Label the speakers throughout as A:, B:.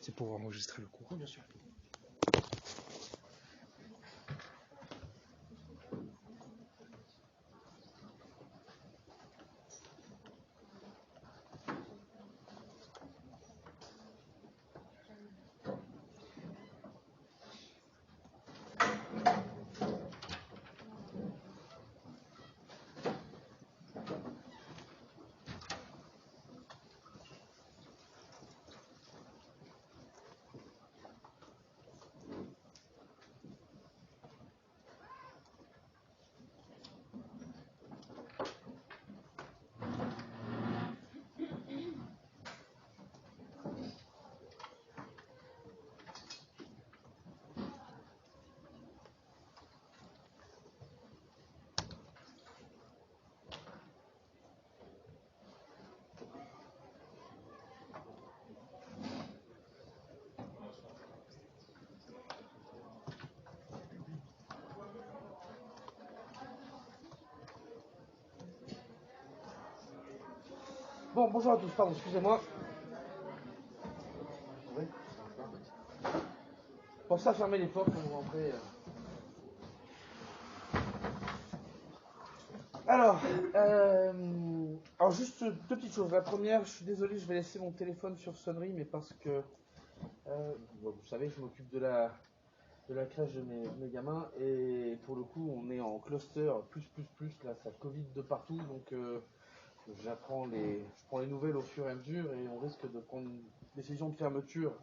A: C'est pour enregistrer le cours.
B: Oui, bien sûr.
C: Bon, bonjour à tous, pardon, excusez-moi. Pensez à fermer les portes quand vous rentrez. Alors juste deux petites choses. La première, je suis désolé, je vais laisser mon téléphone sur sonnerie, mais parce que, vous savez, je m'occupe de la crèche de mes gamins, et pour le coup, on est en cluster plus, là, ça Covid de partout, donc je prends les nouvelles au fur et à mesure, et on risque de prendre une décision de fermeture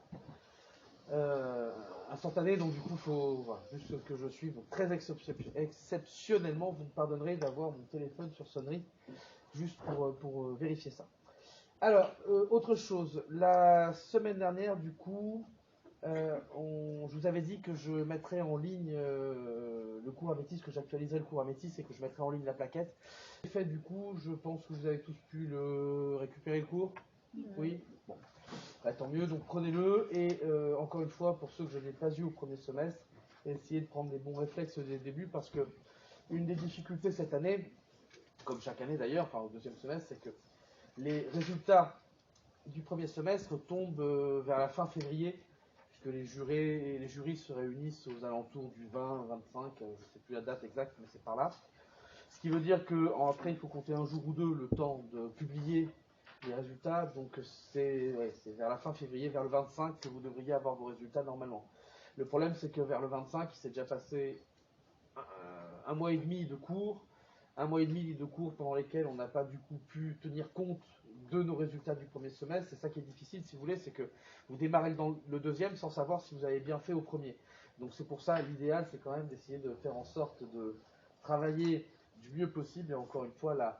C: instantanée, donc du coup, voilà, juste que je suis, donc très exceptionnellement, vous me pardonnerez d'avoir mon téléphone sur sonnerie, juste pour vérifier ça. Alors, autre chose, la semaine dernière, du coup, je vous avais dit que je mettrais en ligne le cours Amétis, que j'actualiserais le cours Amétis et que je mettrais en ligne la plaquette. En fait, du coup, je pense que vous avez tous pu récupérer le cours. Oui. Bon, bah, tant mieux, donc prenez-le, et encore une fois, pour ceux que je n'ai pas eu au premier semestre, essayez de prendre les bons réflexes dès le début, parce que une des difficultés cette année, comme chaque année d'ailleurs, enfin au deuxième semestre, c'est que les résultats du premier semestre tombent vers la fin février, puisque les jurys se réunissent aux alentours du 20, 25, je ne sais plus la date exacte, mais c'est par là. Ce qui veut dire qu'après, il faut compter un jour ou deux le temps de publier les résultats, donc c'est vers la fin février, vers le 25, que vous devriez avoir vos résultats normalement. Le problème, c'est que vers le 25, il s'est déjà passé un mois et demi de cours, pendant lesquels on n'a pas du coup pu tenir compte de nos résultats du premier semestre. C'est ça qui est difficile, si vous voulez, c'est que vous démarrez dans le deuxième sans savoir si vous avez bien fait au premier. Donc c'est pour ça, l'idéal, c'est quand même d'essayer de faire en sorte de travailler du mieux possible, et encore une fois, la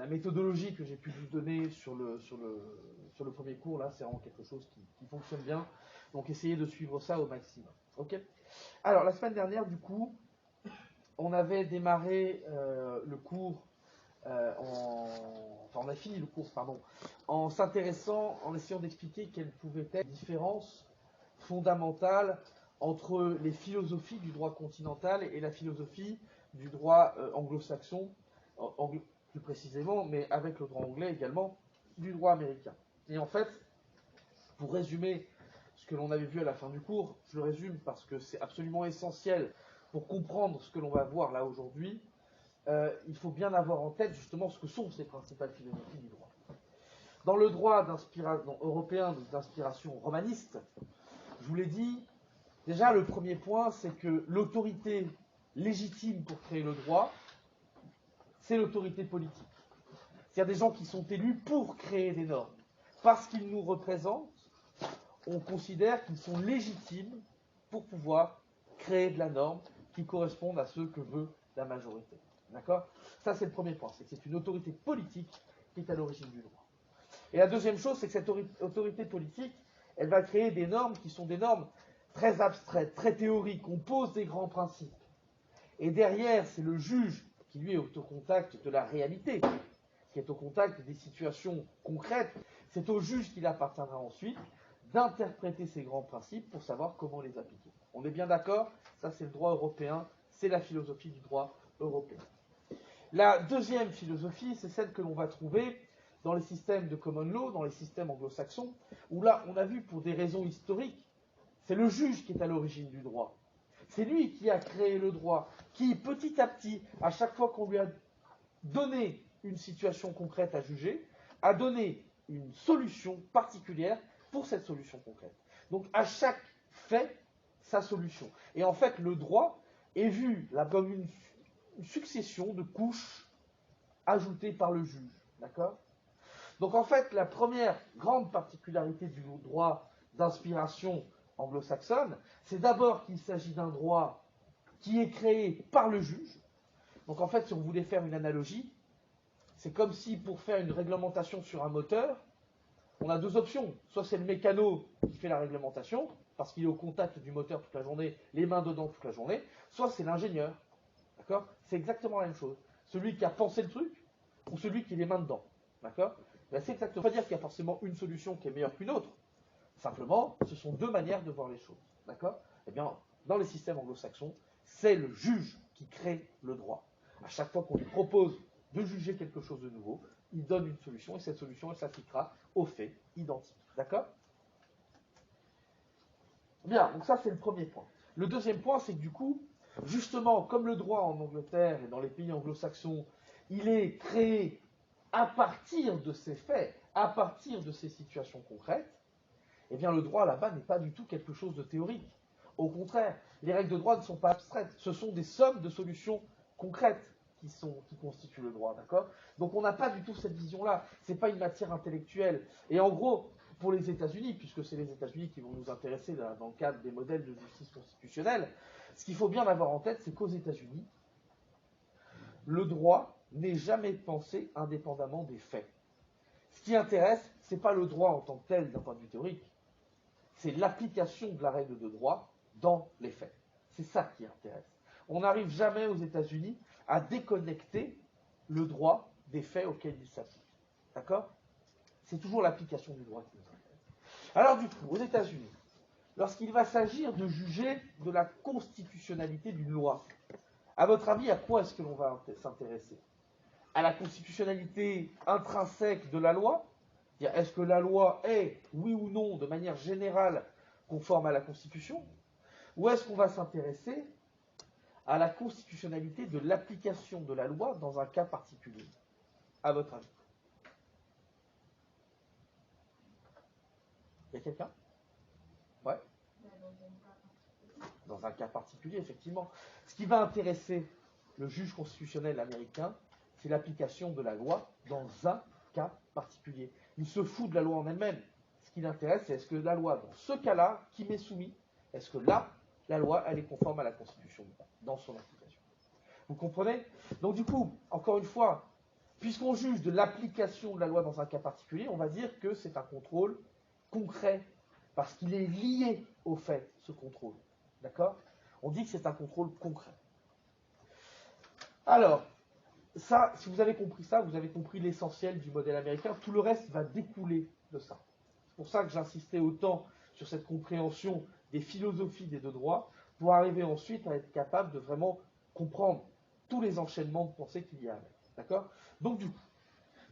C: méthodologie que j'ai pu vous donner sur le premier cours, là, c'est vraiment quelque chose qui fonctionne bien. Donc essayez de suivre ça au maximum. Ok ? Alors, la semaine dernière, du coup, on avait démarré le cours, on a fini le cours, pardon, en s'intéressant, en essayant d'expliquer quelles pouvaient être les différences fondamentales entre les philosophies du droit continental et la philosophie du droit anglo-saxon, plus précisément, mais avec le droit anglais également, du droit américain. Et en fait, pour résumer ce que l'on avait vu à la fin du cours, je le résume parce que c'est absolument essentiel pour comprendre ce que l'on va voir là aujourd'hui. Il faut bien avoir en tête justement ce que sont ces principales philosophies du droit. Dans le droit européen d'inspiration romaniste, je vous l'ai dit, déjà le premier point, c'est que l'autorité légitime pour créer le droit, c'est l'autorité politique. C'est-à-dire des gens qui sont élus pour créer des normes. Parce qu'ils nous représentent, on considère qu'ils sont légitimes pour pouvoir créer de la norme qui corresponde à ce que veut la majorité. D'accord ? Ça, c'est le premier point, c'est que c'est une autorité politique qui est à l'origine du droit. Et la deuxième chose, c'est que cette autorité politique, elle va créer des normes qui sont des normes très abstraites, très théoriques. On pose des grands principes. Et derrière, c'est le juge qui, lui, est au contact de la réalité, qui est au contact des situations concrètes. C'est au juge qu'il appartiendra ensuite d'interpréter ces grands principes pour savoir comment les appliquer. On est bien d'accord ? Ça, c'est le droit européen, c'est la philosophie du droit européen. La deuxième philosophie, c'est celle que l'on va trouver dans les systèmes de common law, dans les systèmes anglo-saxons, où là, on a vu pour des raisons historiques, c'est le juge qui est à l'origine du droit. C'est lui qui a créé le droit, qui petit à petit, à chaque fois qu'on lui a donné une situation concrète à juger, a donné une solution particulière pour cette solution concrète. Donc à chaque fait, sa solution. Et en fait, le droit est vu là comme une succession de couches ajoutées par le juge. D'accord ? Donc en fait, la première grande particularité du droit d'inspiration anglo-saxonne, c'est d'abord qu'il s'agit d'un droit qui est créé par le juge. Donc en fait, si on voulait faire une analogie, c'est comme si pour faire une réglementation sur un moteur, on a deux options. Soit c'est le mécano qui fait la réglementation, parce qu'il est au contact du moteur toute la journée, les mains dedans toute la journée, soit c'est l'ingénieur. D'accord ? C'est exactement la même chose. Celui qui a pensé le truc, ou celui qui a les mains dedans. D'accord ? Ben c'est exactement. Ça ne veut pas dire qu'il y a forcément une solution qui est meilleure qu'une autre. Simplement, ce sont deux manières de voir les choses. D'accord ? Eh bien, dans les systèmes anglo-saxons, c'est le juge qui crée le droit. À chaque fois qu'on lui propose de juger quelque chose de nouveau, il donne une solution, et cette solution, elle s'appliquera aux faits identiques. D'accord ? Bien, donc ça, c'est le premier point. Le deuxième point, c'est que du coup, justement, comme le droit en Angleterre et dans les pays anglo-saxons, il est créé à partir de ces faits, à partir de ces situations concrètes, eh bien, le droit là-bas n'est pas du tout quelque chose de théorique. Au contraire, les règles de droit ne sont pas abstraites, ce sont des sommes de solutions concrètes qui constituent le droit, d'accord ? Donc on n'a pas du tout cette vision-là, c'est pas une matière intellectuelle. Et en gros, pour les États-Unis, puisque c'est les États-Unis qui vont nous intéresser là, dans le cadre des modèles de justice constitutionnelle, ce qu'il faut bien avoir en tête, c'est qu'aux États-Unis, le droit n'est jamais pensé indépendamment des faits. Ce qui intéresse, c'est pas le droit en tant que tel d'un point de vue théorique, c'est l'application de la règle de droit dans les faits. C'est ça qui intéresse. On n'arrive jamais aux États-Unis à déconnecter le droit des faits auxquels il s'applique. D'accord ? C'est toujours l'application du droit qui nous intéresse. Alors du coup, aux États-Unis, lorsqu'il va s'agir de juger de la constitutionnalité d'une loi, à votre avis, à quoi est-ce que l'on va s'intéresser ? À la constitutionnalité intrinsèque de la loi ? Est-ce que la loi est, oui ou non, de manière générale, conforme à la Constitution ? Ou est-ce qu'on va s'intéresser à la constitutionnalité de l'application de la loi dans un cas particulier ? À votre avis ? Il y a quelqu'un ? Ouais ? Dans un cas particulier, effectivement. Ce qui va intéresser le juge constitutionnel américain, c'est l'application de la loi dans un cas particulier. Il se fout de la loi en elle-même. Ce qui l'intéresse, c'est est-ce que la loi, dans ce cas-là, qui m'est soumis, est-ce que là, la loi, elle est conforme à la Constitution dans son application. Vous comprenez ? Donc du coup, encore une fois, puisqu'on juge de l'application de la loi dans un cas particulier, on va dire que c'est un contrôle concret, parce qu'il est lié au fait, ce contrôle. D'accord ? On dit que c'est un contrôle concret. Alors, ça, si vous avez compris ça, vous avez compris l'essentiel du modèle américain. Tout le reste va découler de ça. C'est pour ça que j'insistais autant sur cette compréhension des philosophies des deux droits, pour arriver ensuite à être capable de vraiment comprendre tous les enchaînements de pensée qu'il y a avec. D'accord ? Donc du coup,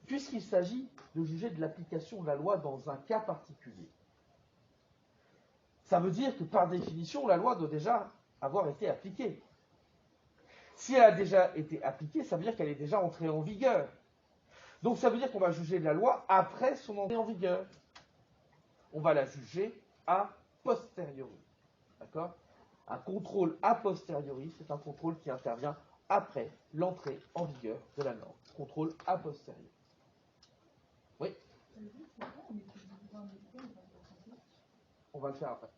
C: puisqu'il s'agit de juger de l'application de la loi dans un cas particulier, ça veut dire que par définition, la loi doit déjà avoir été appliquée. Si elle a déjà été appliquée, ça veut dire qu'elle est déjà entrée en vigueur. Donc ça veut dire qu'on va juger la loi après son entrée en vigueur. On va la juger a posteriori. D'accord ? Un contrôle a posteriori, c'est un contrôle qui intervient après l'entrée en vigueur de la norme. Contrôle a posteriori. Oui ? On va le faire après.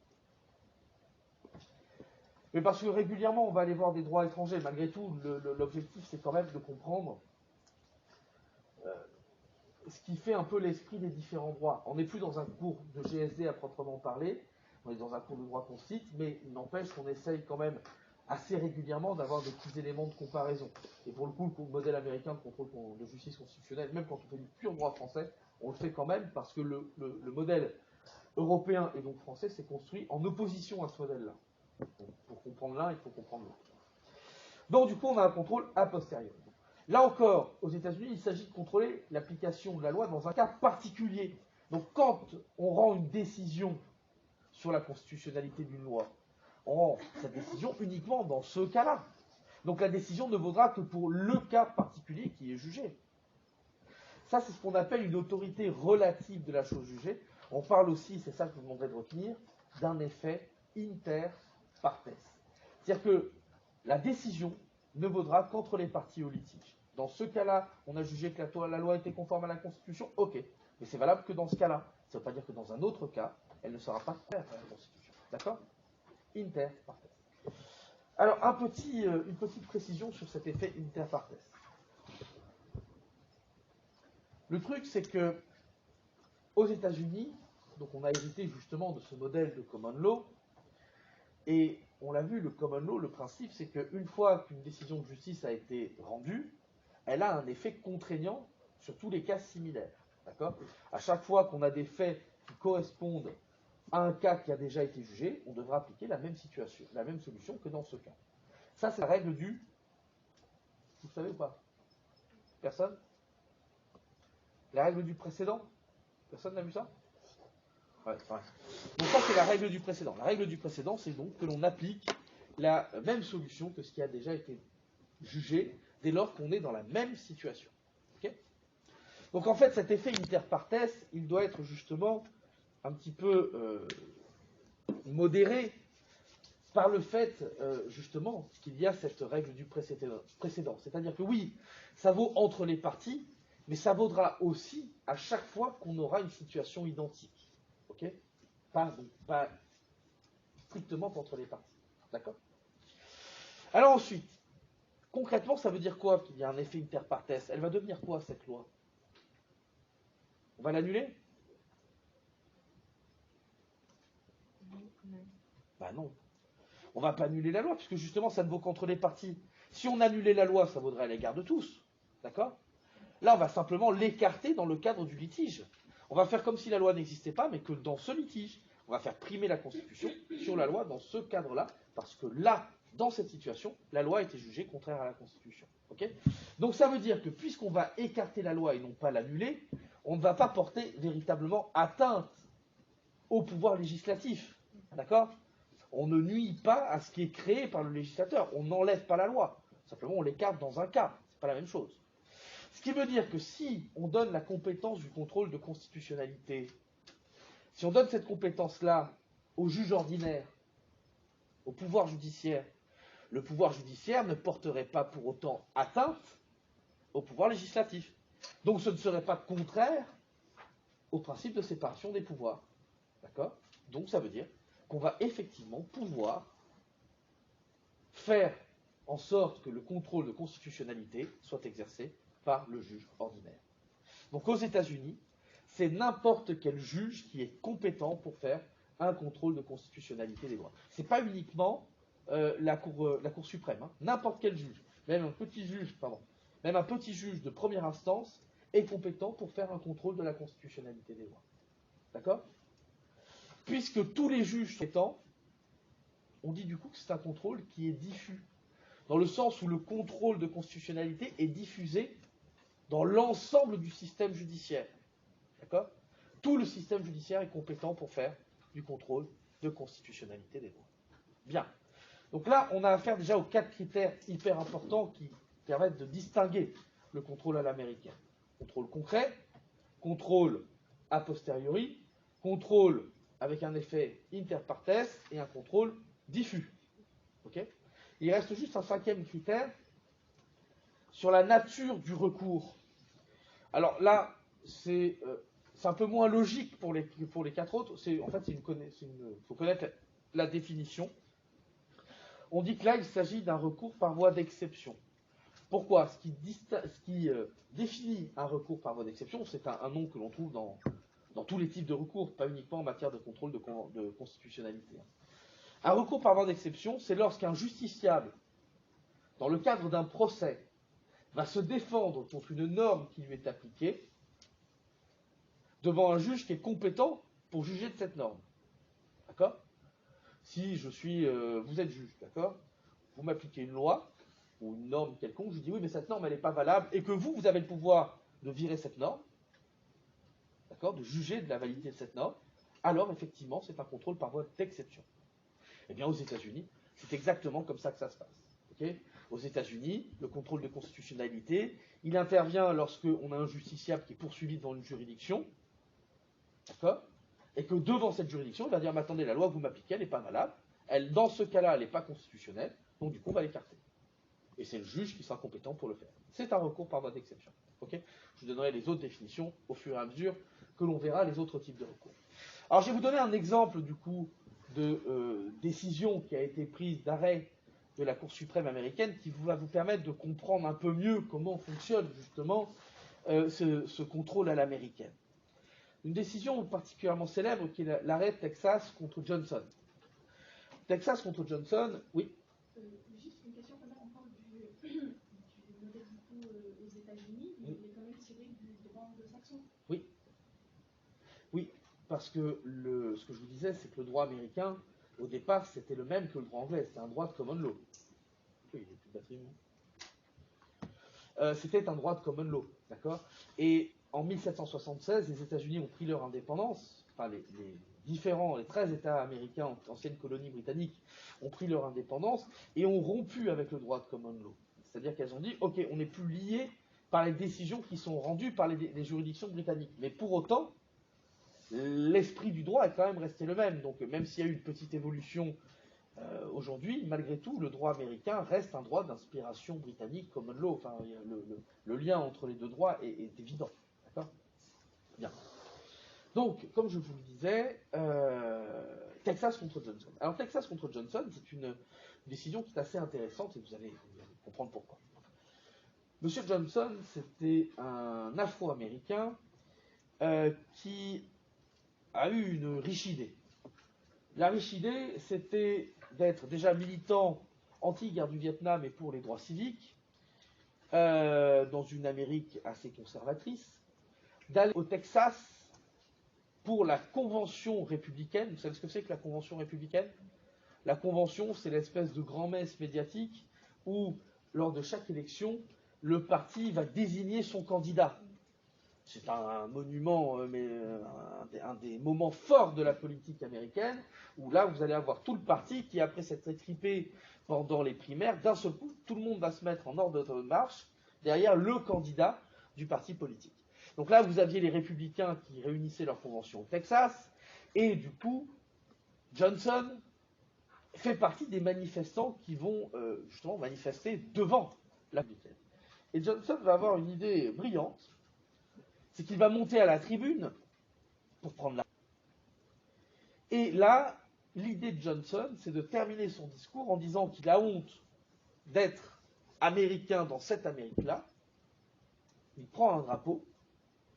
C: Mais parce que régulièrement, on va aller voir des droits étrangers. Malgré tout, l'objectif, c'est quand même de comprendre ce qui fait un peu l'esprit des différents droits. On n'est plus dans un cours de GSD à proprement parler, on est dans un cours de droit constit, mais il n'empêche qu'on essaye quand même assez régulièrement d'avoir des petits éléments de comparaison. Et pour le coup, le modèle américain de contrôle de justice constitutionnelle, même quand on fait du pur droit français, on le fait quand même parce que le modèle européen et donc français s'est construit en opposition à ce modèle-là. Donc, pour comprendre l'un, il faut comprendre l'autre. Donc du coup, on a un contrôle a posteriori. Là encore, aux États-Unis, il s'agit de contrôler l'application de la loi dans un cas particulier. Donc quand on rend une décision sur la constitutionnalité d'une loi, on rend cette décision uniquement dans ce cas-là. Donc la décision ne vaudra que pour le cas particulier qui est jugé. Ça, c'est ce qu'on appelle une autorité relative de la chose jugée. On parle aussi, c'est ça que je vous demanderai de retenir, d'un effet inter partes. C'est-à-dire que la décision ne vaudra qu'entre les parties au litige. Dans ce cas-là, on a jugé que la loi était conforme à la Constitution, ok. Mais c'est valable que dans ce cas-là. Ça ne veut pas dire que dans un autre cas, elle ne sera pas conforme à la Constitution. D'accord? Inter partes. Alors, une petite précision sur cet effet inter partes. Le truc, c'est que aux États-Unis, donc on a hérité justement de ce modèle de common law, et on l'a vu, le common law, le principe, c'est qu'une fois qu'une décision de justice a été rendue, elle a un effet contraignant sur tous les cas similaires. D'accord? À chaque fois qu'on a des faits qui correspondent à un cas qui a déjà été jugé, on devra appliquer la même situation, la même solution que dans ce cas. Ça, c'est la règle du... Vous savez ou pas? Personne? La règle du précédent? Personne n'a vu ça? Ouais. Donc ça, c'est la règle du précédent. La règle du précédent, c'est donc que l'on applique la même solution que ce qui a déjà été jugé dès lors qu'on est dans la même situation. Okay? Donc en fait, cet effet inter partes, il doit être justement un petit peu modéré par le fait, justement, qu'il y a cette règle du précédent. C'est-à-dire que oui, ça vaut entre les parties, mais ça vaudra aussi à chaque fois qu'on aura une situation identique. Ok? Pas strictement entre les parties. D'accord? Alors ensuite, concrètement, ça veut dire quoi qu'il y a un effet inter partes? Elle va devenir quoi, cette loi? On va l'annuler? Bah non. On ne va pas annuler la loi, puisque justement, ça ne vaut qu'entre les parties. Si on annulait la loi, ça vaudrait à l'égard de tous. D'accord? Là, on va simplement l'écarter dans le cadre du litige. On va faire comme si la loi n'existait pas, mais que dans ce litige, on va faire primer la Constitution sur la loi dans ce cadre-là, parce que là, dans cette situation, la loi a été jugée contraire à la Constitution. Okay? Donc ça veut dire que puisqu'on va écarter la loi et non pas l'annuler, on ne va pas porter véritablement atteinte au pouvoir législatif. D'accord? On ne nuit pas à ce qui est créé par le législateur. On n'enlève pas la loi. Simplement, on l'écarte dans un cas. Ce n'est pas la même chose. Ce qui veut dire que si on donne la compétence du contrôle de constitutionnalité, si on donne cette compétence-là au juge ordinaire, au pouvoir judiciaire, le pouvoir judiciaire ne porterait pas pour autant atteinte au pouvoir législatif. Donc ce ne serait pas contraire au principe de séparation des pouvoirs. D'accord? Donc ça veut dire qu'on va effectivement pouvoir faire en sorte que le contrôle de constitutionnalité soit exercé par le juge ordinaire. Donc aux États-Unis, c'est n'importe quel juge qui est compétent pour faire un contrôle de constitutionnalité des lois. Ce n'est pas uniquement la Cour suprême. Hein. N'importe quel juge, même un petit juge de première instance est compétent pour faire un contrôle de la constitutionnalité des lois. D'accord? Puisque tous les juges sont compétents, on dit du coup que c'est un contrôle qui est diffus, dans le sens où le contrôle de constitutionnalité est diffusé dans l'ensemble du système judiciaire. D'accord? Tout le système judiciaire est compétent pour faire du contrôle de constitutionnalité des lois. Bien. Donc là, on a affaire déjà aux 4 critères hyper importants qui permettent de distinguer le contrôle à l'américaine. Contrôle concret, contrôle a posteriori, contrôle avec un effet inter partes et un contrôle diffus. Okay? Il reste juste un 5e critère sur la nature du recours. Alors là, c'est un peu moins logique pour les 4 autres. En fait, il faut connaître la définition. On dit que là, il s'agit d'un recours par voie d'exception. Pourquoi? Ce qui définit un recours par voie d'exception, c'est un nom que l'on trouve dans tous les types de recours, pas uniquement en matière de contrôle de constitutionnalité. Un recours par voie d'exception, c'est lorsqu'un justiciable, dans le cadre d'un procès, va se défendre contre une norme qui lui est appliquée devant un juge qui est compétent pour juger de cette norme. D'accord? Si vous êtes juge, d'accord? Vous m'appliquez une loi, ou une norme quelconque, je dis oui, mais cette norme, elle n'est pas valable, et que vous avez le pouvoir de virer cette norme, d'accord, de juger de la validité de cette norme, alors effectivement, c'est un contrôle par voie d'exception. Eh bien, aux États-Unis, c'est exactement comme ça que ça se passe. Okay, aux États-Unis, le contrôle de constitutionnalité, il intervient lorsqu'on a un justiciable qui est poursuivi devant une juridiction, d'accord, et que devant cette juridiction, il va dire, mais attendez, la loi que vous m'appliquez, elle n'est pas valable, dans ce cas-là, elle n'est pas constitutionnelle, donc du coup, on va l'écarter. Et c'est le juge qui sera compétent pour le faire. C'est un recours par voie d'exception. Okay, je vous donnerai les autres définitions au fur et à mesure que l'on verra les autres types de recours. Alors, je vais vous donner un exemple, du coup, de décision qui a été prise d'arrêt de la Cour suprême américaine qui va vous permettre de comprendre un peu mieux comment fonctionne, justement, ce contrôle à l'américaine. Une décision particulièrement célèbre qui est l'arrêt Texas contre Johnson. Texas contre Johnson, oui.
A: Juste une question, quand même, on parle du modèle du coup aux États-Unis, mais il est quand même tiré du droit anglo-saxon.
C: Oui. Oui, parce que ce que je vous disais, c'est que le droit américain, au départ, c'était le même que le droit anglais. C'était un droit de common law. Oui, il n'y a plus de batterie, c'était un droit de common law, d'accord. Et en 1776, les États-Unis ont pris leur indépendance. Enfin, les 13 États américains, anciennes colonies britanniques, ont pris leur indépendance et ont rompu avec le droit de common law. C'est-à-dire qu'elles ont dit, ok, on n'est plus lié par les décisions qui sont rendues par les juridictions britanniques. Mais pour autant, l'esprit du droit est quand même resté le même. Donc, même s'il y a eu une petite évolution aujourd'hui, malgré tout, le droit américain reste un droit d'inspiration britannique, common law. Enfin, le lien entre les deux droits est évident. D'accord ? Bien. Donc, comme je vous le disais, Texas contre Johnson. Alors, Texas contre Johnson, c'est une décision qui est assez intéressante et vous allez comprendre pourquoi. Monsieur Johnson, c'était un Afro-Américain qui a eu une riche idée. La riche idée, c'était d'être déjà militant anti-guerre du Vietnam et pour les droits civiques, dans une Amérique assez conservatrice, d'aller au Texas pour la convention républicaine. Vous savez ce que c'est que la convention républicaine ? La convention, c'est l'espèce de grand-messe médiatique où, lors de chaque élection, le parti va désigner son candidat. C'est un monument, mais un des moments forts de la politique américaine, où là, vous allez avoir tout le parti qui, après s'être étripé pendant les primaires, d'un seul coup, tout le monde va se mettre en ordre de marche derrière le candidat du parti politique. Donc là, vous aviez les républicains qui réunissaient leur convention au Texas, et du coup, Johnson fait partie des manifestants qui vont justement manifester devant la républicaine. Et Johnson va avoir une idée brillante, c'est qu'il va monter à la tribune pour prendre la... Et là, l'idée de Johnson, c'est de terminer son discours en disant qu'il a honte d'être américain dans cette Amérique-là. Il prend un drapeau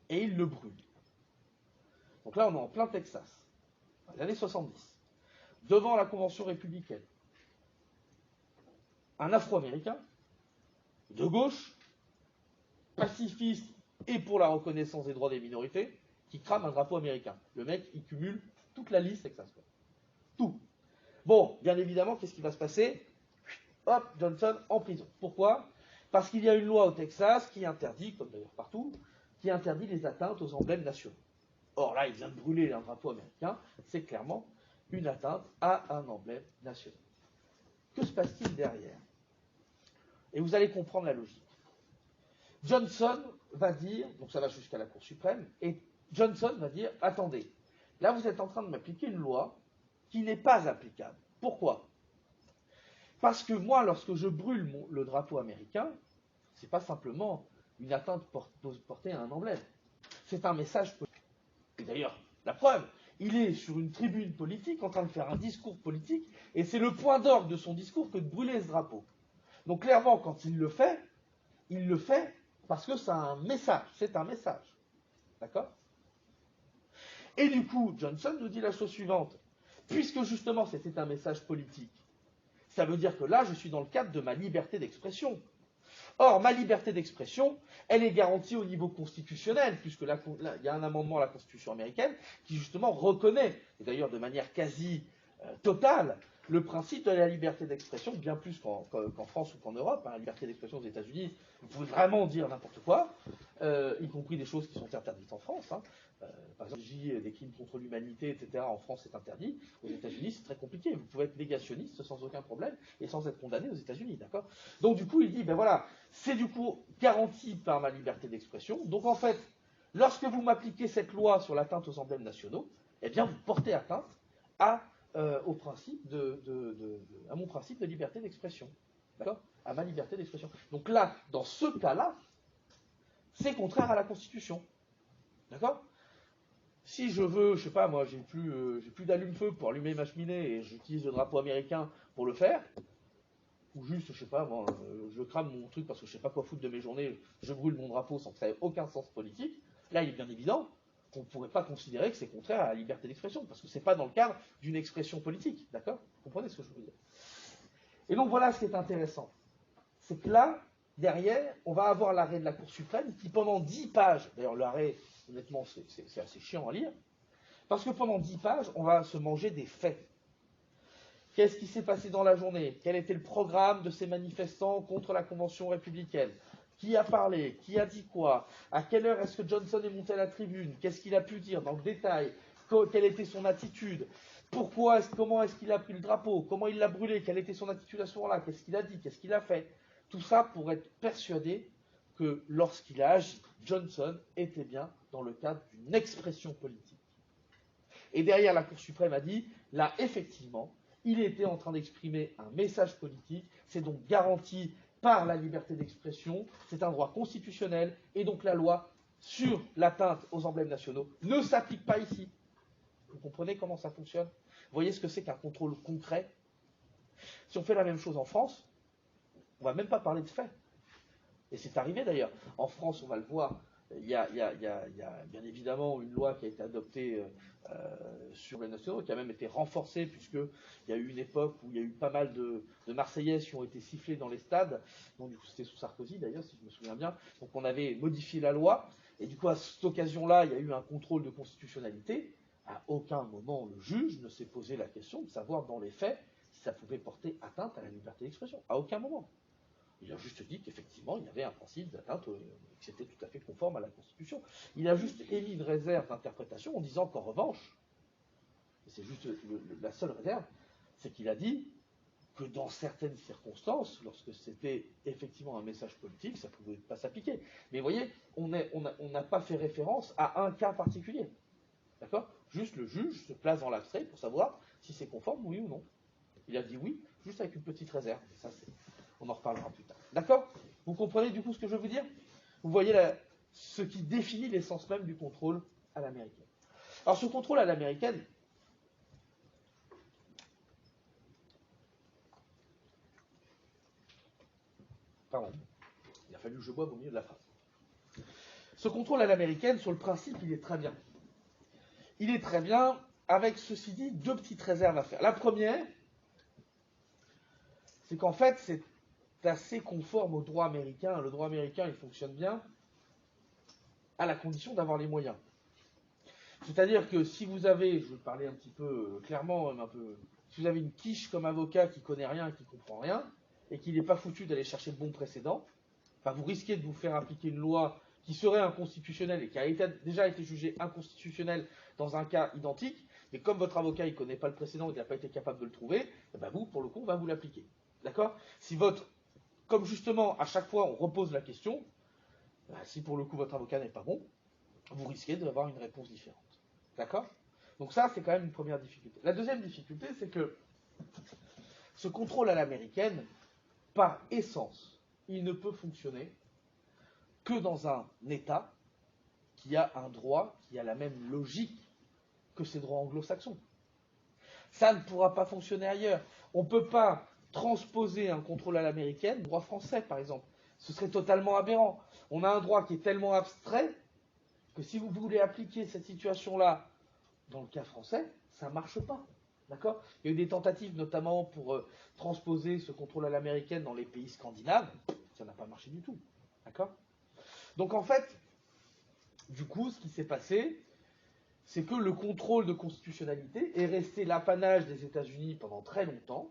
C: et il le brûle. Donc là, on est en plein Texas, les années 70, devant la Convention républicaine. Un Afro-Américain, de gauche, pacifiste et pour la reconnaissance des droits des minorités, qui crame un drapeau américain. Le mec, il cumule toute la liste Texas. Tout. Bon, bien évidemment, qu'est-ce qui va se passer ? Hop, Johnson en prison. Pourquoi ? Parce qu'il y a une loi au Texas qui interdit, comme d'ailleurs partout, qui interdit les atteintes aux emblèmes nationaux. Or là, il vient de brûler un drapeau américain, c'est clairement une atteinte à un emblème national. Que se passe-t-il derrière ? Et vous allez comprendre la logique. Johnson va dire, donc ça va jusqu'à la Cour suprême, et Johnson va dire, attendez, là vous êtes en train de m'appliquer une loi qui n'est pas applicable. Pourquoi ? Parce que moi, lorsque je brûle le drapeau américain, c'est pas simplement une atteinte portée à un emblème. C'est un message politique. Et d'ailleurs, la preuve, il est sur une tribune politique en train de faire un discours politique, et c'est le point d'orgue de son discours que de brûler ce drapeau. Donc clairement, quand il le fait parce que c'est un message. D'accord ? Et du coup, Johnson nous dit la chose suivante. Puisque justement c'était un message politique, ça veut dire que là, je suis dans le cadre de ma liberté d'expression. Or, ma liberté d'expression, elle est garantie au niveau constitutionnel, puisque là, il y a un amendement à la Constitution américaine qui justement reconnaît, et d'ailleurs de manière quasi totale, le principe de la liberté d'expression, bien plus qu'en France ou qu'en Europe. La liberté d'expression aux États-Unis, vous pouvez vraiment dire n'importe quoi, y compris des choses qui sont interdites en France. Par exemple, des crimes contre l'humanité, etc. En France, c'est interdit. Aux États-Unis, c'est très compliqué. Vous pouvez être négationniste sans aucun problème et sans être condamné aux États-Unis, d'accord? Donc, du coup, il dit, ben voilà, c'est du coup garanti par ma liberté d'expression. Donc, en fait, lorsque vous m'appliquez cette loi sur l'atteinte aux emblèmes nationaux, eh bien, vous portez atteinte au principe à mon principe de liberté d'expression, d'accord? À ma liberté d'expression. Donc là, dans ce cas-là, c'est contraire à la Constitution, d'accord? Si je veux, je sais pas, moi, j'ai plus d'allume-feu pour allumer ma cheminée et j'utilise le drapeau américain pour le faire, ou juste, je sais pas, moi, je crame mon truc parce que je sais pas quoi foutre de mes journées, je brûle mon drapeau sans que ça ait aucun sens politique, là, il est bien évident qu'on ne pourrait pas considérer que c'est contraire à la liberté d'expression, parce que c'est pas dans le cadre d'une expression politique, d'accord? Vous comprenez ce que je veux dire? Et donc voilà ce qui est intéressant. C'est que là, derrière, on va avoir l'arrêt de la Cour suprême qui, pendant 10 pages, d'ailleurs l'arrêt, honnêtement, c'est assez chiant à lire, parce que pendant 10 pages, on va se manger des faits. Qu'est-ce qui s'est passé dans la journée? Quel était le programme de ces manifestants contre la Convention républicaine? Qui a parlé? Qui a dit quoi? À quelle heure est-ce que Johnson est monté à la tribune? Qu'est-ce qu'il a pu dire dans le détail? Quelle était son attitude? Comment est-ce qu'il a pris le drapeau? Comment il l'a brûlé? Quelle était son attitude à ce moment-là? Qu'est-ce qu'il a dit? Qu'est-ce qu'il a fait? Tout ça pour être persuadé que lorsqu'il a agi, Johnson était bien dans le cadre d'une expression politique. Et derrière, la Cour suprême a dit, là, effectivement, il était en train d'exprimer un message politique, c'est donc garanti par la liberté d'expression, c'est un droit constitutionnel, et donc la loi sur l'atteinte aux emblèmes nationaux ne s'applique pas ici. Vous comprenez comment ça fonctionne? Vous voyez ce que c'est qu'un contrôle concret? Si on fait la même chose en France, on ne va même pas parler de faits. Et c'est arrivé d'ailleurs. En France, on va le voir, il y a bien évidemment une loi qui a été adoptée sur les nationaux, qui a même été renforcée, puisqu'il y a eu une époque où il y a eu pas mal de Marseillaises qui ont été sifflées dans les stades. Donc du coup, c'était sous Sarkozy d'ailleurs, si je me souviens bien. Donc on avait modifié la loi, et du coup, à cette occasion-là, il y a eu un contrôle de constitutionnalité. À aucun moment, le juge ne s'est posé la question de savoir dans les faits si ça pouvait porter atteinte à la liberté d'expression. À aucun moment. Il a juste dit qu'effectivement, il y avait un principe d'atteinte, que c'était tout à fait conforme à la Constitution. Il a juste émis une réserve d'interprétation en disant qu'en revanche, et c'est juste la seule réserve, c'est qu'il a dit que dans certaines circonstances, lorsque c'était effectivement un message politique, ça ne pouvait pas s'appliquer. Mais vous voyez, on n'a pas fait référence à un cas particulier. D'accord? Juste le juge se place dans l'abstrait pour savoir si c'est conforme, oui ou non. Il a dit oui, juste avec une petite réserve. Et ça, on en reparlera plus tard. D'accord? Vous comprenez du coup ce que je veux dire? Vous voyez ce qui définit l'essence même du contrôle à l'américaine. Alors ce contrôle à l'américaine, pardon, il a fallu que je boive au milieu de la phrase. Ce contrôle à l'américaine, sur le principe, il est très bien. Il est très bien, avec ceci dit, deux petites réserves à faire. La première, c'est qu'en fait, c'est assez conforme au droit américain. Le droit américain, il fonctionne bien à la condition d'avoir les moyens. C'est-à-dire que si vous avez, je vais parler un petit peu clairement, si vous avez une quiche comme avocat qui connaît rien, qui comprend rien, et qui n'est pas foutu d'aller chercher le bon précédent, vous risquez de vous faire appliquer une loi qui serait inconstitutionnelle et qui a déjà été jugée inconstitutionnelle dans un cas identique, mais comme votre avocat ne connaît pas le précédent et qu'il n'a pas été capable de le trouver, vous, pour le coup, on va vous l'appliquer. D'accord? Comme justement, à chaque fois, on repose la question, si pour le coup votre avocat n'est pas bon, vous risquez d'avoir une réponse différente. D'accord? Donc ça, c'est quand même une première difficulté. La deuxième difficulté, c'est que ce contrôle à l'américaine, par essence, il ne peut fonctionner que dans un État qui a un droit qui a la même logique que ses droits anglo-saxons. Ça ne pourra pas fonctionner ailleurs. On ne peut pas transposer un contrôle à l'américaine, droit français par exemple. Ce serait totalement aberrant. On a un droit qui est tellement abstrait que si vous voulez appliquer cette situation-là dans le cas français, ça ne marche pas. D'accord? Il y a eu des tentatives notamment pour transposer ce contrôle à l'américaine dans les pays scandinaves. Ça n'a pas marché du tout. D'accord? Donc en fait, du coup, ce qui s'est passé, c'est que le contrôle de constitutionnalité est resté l'apanage des États-Unis pendant très longtemps,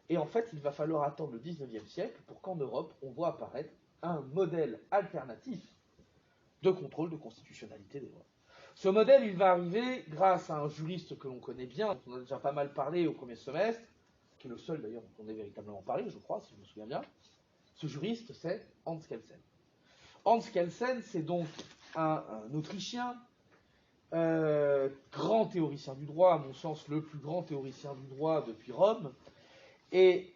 C: et en fait, il va falloir attendre le 19e siècle pour qu'en Europe, on voit apparaître un modèle alternatif de contrôle de constitutionnalité des lois. Ce modèle, il va arriver grâce à un juriste que l'on connaît bien, dont on a déjà pas mal parlé au premier semestre, qui est le seul d'ailleurs dont on ait véritablement parlé, je crois, si je me souviens bien. Ce juriste, c'est Hans Kelsen. Hans Kelsen, c'est donc un Autrichien, grand théoricien du droit, à mon sens le plus grand théoricien du droit depuis Rome, et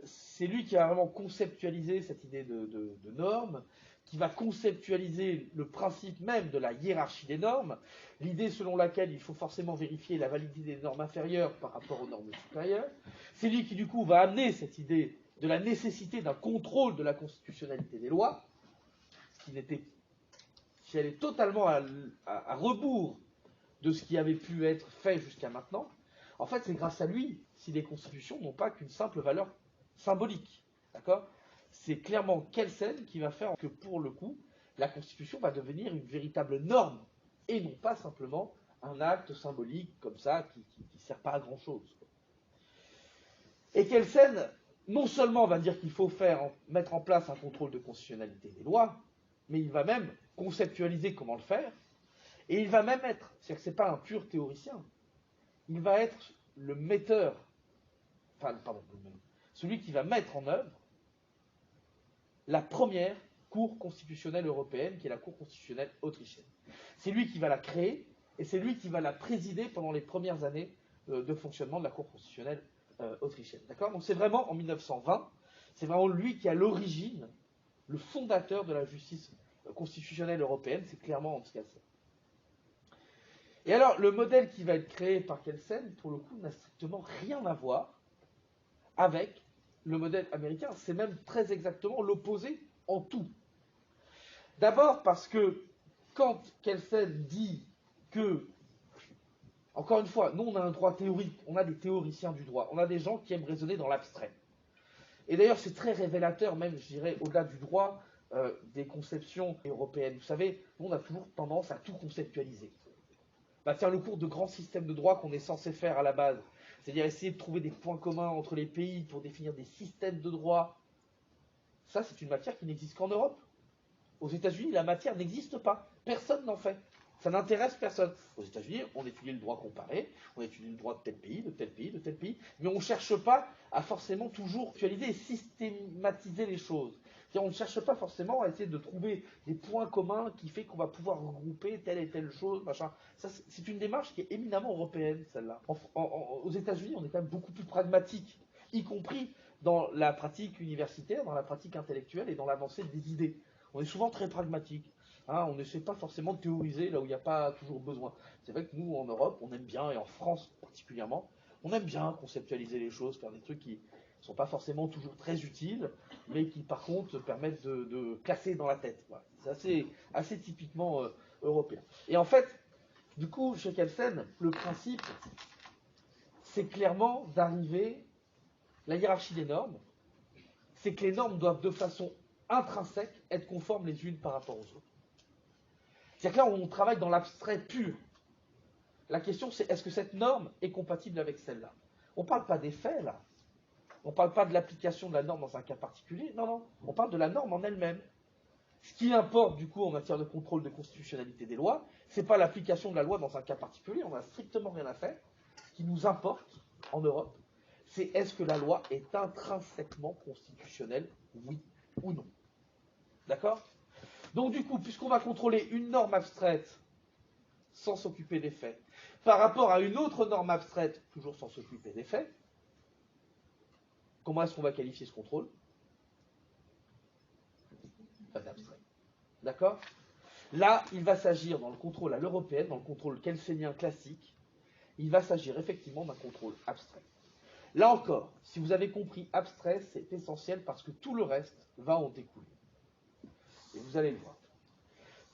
C: c'est lui qui a vraiment conceptualisé cette idée de normes, qui va conceptualiser le principe même de la hiérarchie des normes, l'idée selon laquelle il faut forcément vérifier la validité des normes inférieures par rapport aux normes supérieures. C'est lui qui du coup va amener cette idée de la nécessité d'un contrôle de la constitutionnalité des lois, qui allait totalement à rebours de ce qui avait pu être fait jusqu'à maintenant. En fait, c'est grâce à lui si les constitutions n'ont pas qu'une simple valeur symbolique. D'accord ? C'est clairement Kelsen qui va faire que, pour le coup, la Constitution va devenir une véritable norme, et non pas simplement un acte symbolique comme ça qui ne sert pas à grand-chose. Et Kelsen, non seulement va dire qu'il faut mettre en place un contrôle de constitutionnalité des lois, mais il va même conceptualiser comment le faire, et il va même être, c'est-à-dire que ce n'est pas un pur théoricien, il va être le metteur, celui qui va mettre en œuvre la première Cour constitutionnelle européenne, qui est la Cour constitutionnelle autrichienne. C'est lui qui va la créer, et c'est lui qui va la présider pendant les premières années de fonctionnement de la Cour constitutionnelle autrichienne. D'accord ? Donc c'est vraiment en 1920, c'est vraiment lui qui est à l'origine, le fondateur de la justice constitutionnelle européenne, c'est clairement Hans Kelsen. Et alors, le modèle qui va être créé par Kelsen, pour le coup, n'a strictement rien à voir avec le modèle américain. C'est même très exactement l'opposé en tout. D'abord parce que quand Kelsen dit que, encore une fois, nous on a un droit théorique, on a des théoriciens du droit, on a des gens qui aiment raisonner dans l'abstrait. Et d'ailleurs c'est très révélateur même, je dirais, au-delà du droit, des conceptions européennes. Vous savez, nous on a toujours tendance à tout conceptualiser. Tiens, le cours de grands systèmes de droit qu'on est censé faire à la base, c'est-à-dire essayer de trouver des points communs entre les pays pour définir des systèmes de droit, ça c'est une matière qui n'existe qu'en Europe. Aux États-Unis, la matière n'existe pas. Personne n'en fait. Ça n'intéresse personne. Aux États-Unis, on étudie le droit comparé, on étudie le droit de tel pays, de tel pays, de tel pays, mais on ne cherche pas à forcément toujours actualiser et systématiser les choses. C'est-à-dire, on ne cherche pas forcément à essayer de trouver des points communs qui fait qu'on va pouvoir regrouper telle et telle chose, machin. Ça, c'est une démarche qui est éminemment européenne, celle-là. Aux États-Unis, on est quand même beaucoup plus pragmatique, y compris dans la pratique universitaire, dans la pratique intellectuelle et dans l'avancée des idées. On est souvent très pragmatique. On n'essaie pas forcément de théoriser là où il n'y a pas toujours besoin. C'est vrai que nous, en Europe, on aime bien, et en France particulièrement, on aime bien conceptualiser les choses, faire des trucs qui ne sont pas forcément toujours très utiles, mais qui par contre permettent de classer dans la tête. Voilà. C'est assez typiquement européen. Et en fait, du coup, chez Kelsen, le principe, c'est clairement d'arriver, la hiérarchie des normes, c'est que les normes doivent de façon intrinsèque être conformes les unes par rapport aux autres. C'est-à-dire que là, on travaille dans l'abstrait pur. La question, c'est est-ce que cette norme est compatible avec celle-là ? On ne parle pas des faits, là. On ne parle pas de l'application de la norme dans un cas particulier. Non, non. On parle de la norme en elle-même. Ce qui importe, du coup, en matière de contrôle de constitutionnalité des lois, ce n'est pas l'application de la loi dans un cas particulier. On n'a strictement rien à faire. Ce qui nous importe, en Europe, c'est est-ce que la loi est intrinsèquement constitutionnelle, oui ou non. D'accord ? Donc du coup, puisqu'on va contrôler une norme abstraite sans s'occuper des faits, par rapport à une autre norme abstraite, toujours sans s'occuper des faits, comment est-ce qu'on va qualifier ce contrôle ? Pas d'abstrait. D'accord ? Là, il va s'agir, dans le contrôle à l'européenne, dans le contrôle kelsenien classique, il va s'agir effectivement d'un contrôle abstrait. Là encore, si vous avez compris abstrait, c'est essentiel parce que tout le reste va en découler. Et vous allez le voir.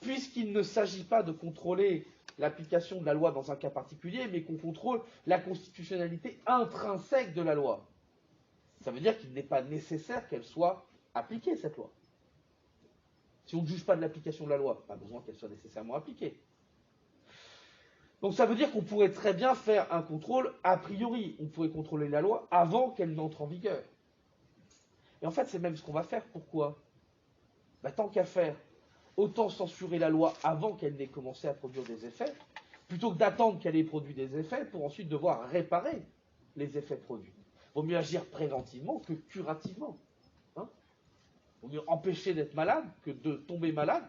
C: Puisqu'il ne s'agit pas de contrôler l'application de la loi dans un cas particulier, mais qu'on contrôle la constitutionnalité intrinsèque de la loi. Ça veut dire qu'il n'est pas nécessaire qu'elle soit appliquée, cette loi. Si on ne juge pas de l'application de la loi, pas besoin qu'elle soit nécessairement appliquée. Donc ça veut dire qu'on pourrait très bien faire un contrôle a priori. On pourrait contrôler la loi avant qu'elle n'entre en vigueur. Et en fait, c'est même ce qu'on va faire. Pourquoi? Tant qu'à faire, autant censurer la loi avant qu'elle n'ait commencé à produire des effets, plutôt que d'attendre qu'elle ait produit des effets pour ensuite devoir réparer les effets produits. Vaut mieux agir préventivement que curativement. Vaut mieux empêcher d'être malade que de tomber malade.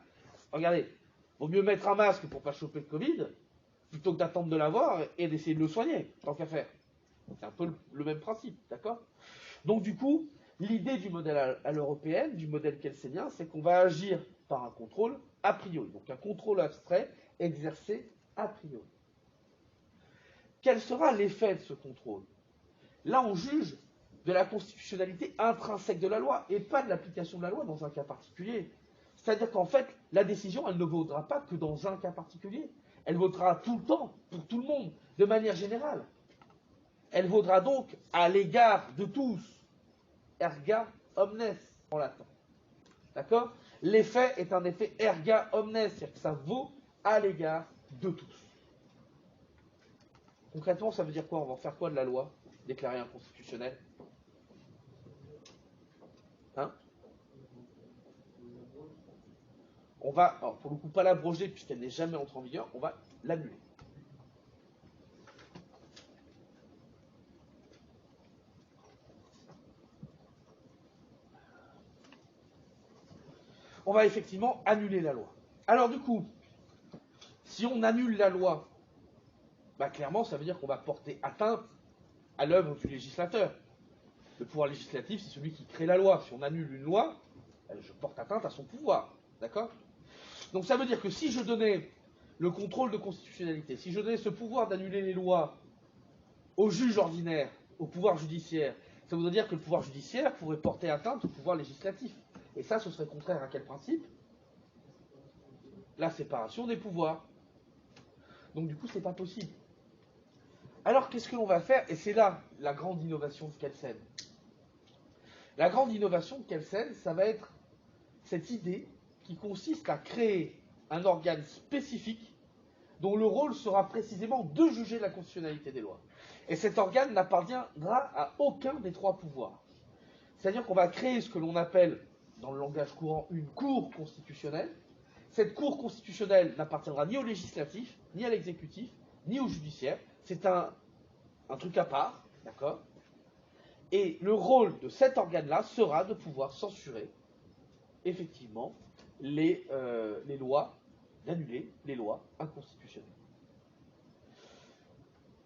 C: Regardez, vaut mieux mettre un masque pour ne pas choper le Covid, plutôt que d'attendre de l'avoir et d'essayer de le soigner, tant qu'à faire. C'est un peu le même principe, d'accord? Donc du coup, l'idée du modèle à l'européenne, du modèle kelsénien, c'est qu'on va agir par un contrôle a priori. Donc un contrôle abstrait exercé a priori. Quel sera l'effet de ce contrôle? Là, on juge de la constitutionnalité intrinsèque de la loi et pas de l'application de la loi dans un cas particulier. C'est-à-dire qu'en fait, la décision, elle ne vaudra pas que dans un cas particulier. Elle vaudra tout le temps, pour tout le monde, de manière générale. Elle vaudra donc à l'égard de tous. Erga omnes, en latin. D'accord? L'effet est un effet erga omnes, c'est-à-dire que ça vaut à l'égard de tous. Concrètement, ça veut dire quoi? On va en faire quoi de la loi déclarée inconstitutionnelle? On va, alors pour le coup, pas l'abroger puisqu'elle n'est jamais entrée en vigueur, on va l'annuler. On va effectivement annuler la loi. Alors du coup, si on annule la loi, clairement, ça veut dire qu'on va porter atteinte à l'œuvre du législateur. Le pouvoir législatif, c'est celui qui crée la loi. Si on annule une loi, je porte atteinte à son pouvoir. D'accord? Donc ça veut dire que si je donnais le contrôle de constitutionnalité, si je donnais ce pouvoir d'annuler les lois au juge ordinaire, au pouvoir judiciaire, ça voudrait dire que le pouvoir judiciaire pourrait porter atteinte au pouvoir législatif. Et ça, ce serait contraire à quel principe? La séparation des pouvoirs. Donc du coup, c'est pas possible. Alors qu'est-ce que l'on va faire? Et c'est là la grande innovation de Kelsen. La grande innovation de Kelsen, ça va être cette idée qui consiste à créer un organe spécifique dont le rôle sera précisément de juger la constitutionnalité des lois. Et cet organe n'appartiendra à aucun des trois pouvoirs. C'est-à-dire qu'on va créer ce que l'on appelle, dans le langage courant, une cour constitutionnelle. Cette cour constitutionnelle n'appartiendra ni au législatif, ni à l'exécutif, ni au judiciaire. C'est un truc à part, d'accord? Et le rôle de cet organe-là sera de pouvoir censurer, effectivement, les lois, d'annuler les lois inconstitutionnelles.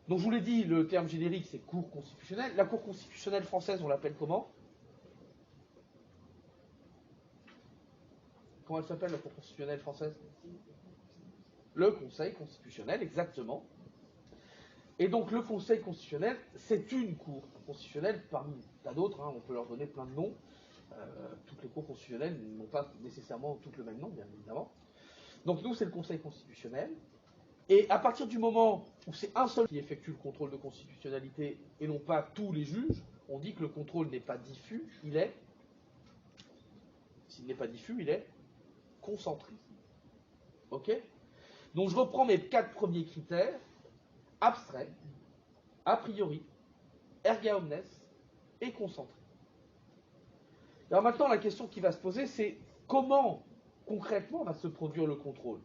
C: Donc je vous l'ai dit, le terme générique c'est Cour constitutionnelle. La Cour constitutionnelle française, on l'appelle comment? Comment elle s'appelle la Cour constitutionnelle française? Le Conseil constitutionnel, exactement. Et donc le Conseil constitutionnel, c'est une Cour constitutionnelle parmi tas d'autres, on peut leur donner plein de noms. Toutes les cours constitutionnelles n'ont pas nécessairement toutes le même nom, bien évidemment. Donc nous, c'est le Conseil constitutionnel. Et à partir du moment où c'est un seul qui effectue le contrôle de constitutionnalité et non pas tous les juges, on dit que le contrôle n'est pas diffus, s'il n'est pas diffus, il est concentré. Ok? Donc je reprends mes 4 premiers critères: abstrait, a priori, erga omnes et concentré. Alors maintenant, la question qui va se poser, c'est comment concrètement va se produire le contrôle?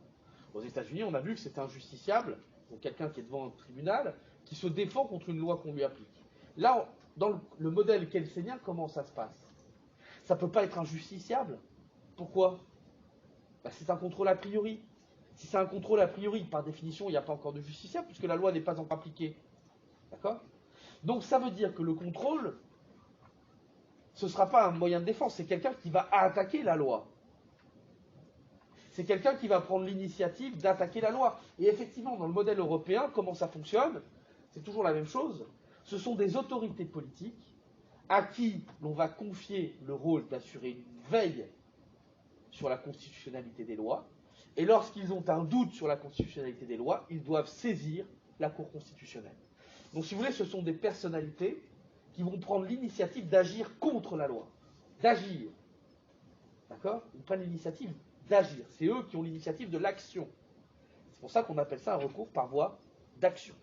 C: Aux États-Unis, on a vu que c'est un justiciable, donc quelqu'un qui est devant un tribunal, qui se défend contre une loi qu'on lui applique. Là, dans le modèle kelsénien, comment ça se passe? Ça ne peut pas être un justiciable. Pourquoi? C'est un contrôle a priori. Si c'est un contrôle a priori, par définition, il n'y a pas encore de justiciable, puisque la loi n'est pas encore appliquée. D'accord? Donc ça veut dire que le contrôle, ce ne sera pas un moyen de défense, c'est quelqu'un qui va attaquer la loi. C'est quelqu'un qui va prendre l'initiative d'attaquer la loi. Et effectivement, dans le modèle européen, comment ça fonctionne? C'est toujours la même chose. Ce sont des autorités politiques à qui l'on va confier le rôle d'assurer une veille sur la constitutionnalité des lois. Et lorsqu'ils ont un doute sur la constitutionnalité des lois, ils doivent saisir la Cour constitutionnelle. Donc si vous voulez, ce sont des personnalités qui vont prendre l'initiative d'agir contre la loi. D'agir. D'accord? Ils prennent l'initiative d'agir. C'est eux qui ont l'initiative de l'action. C'est pour ça qu'on appelle ça un recours par voie d'action.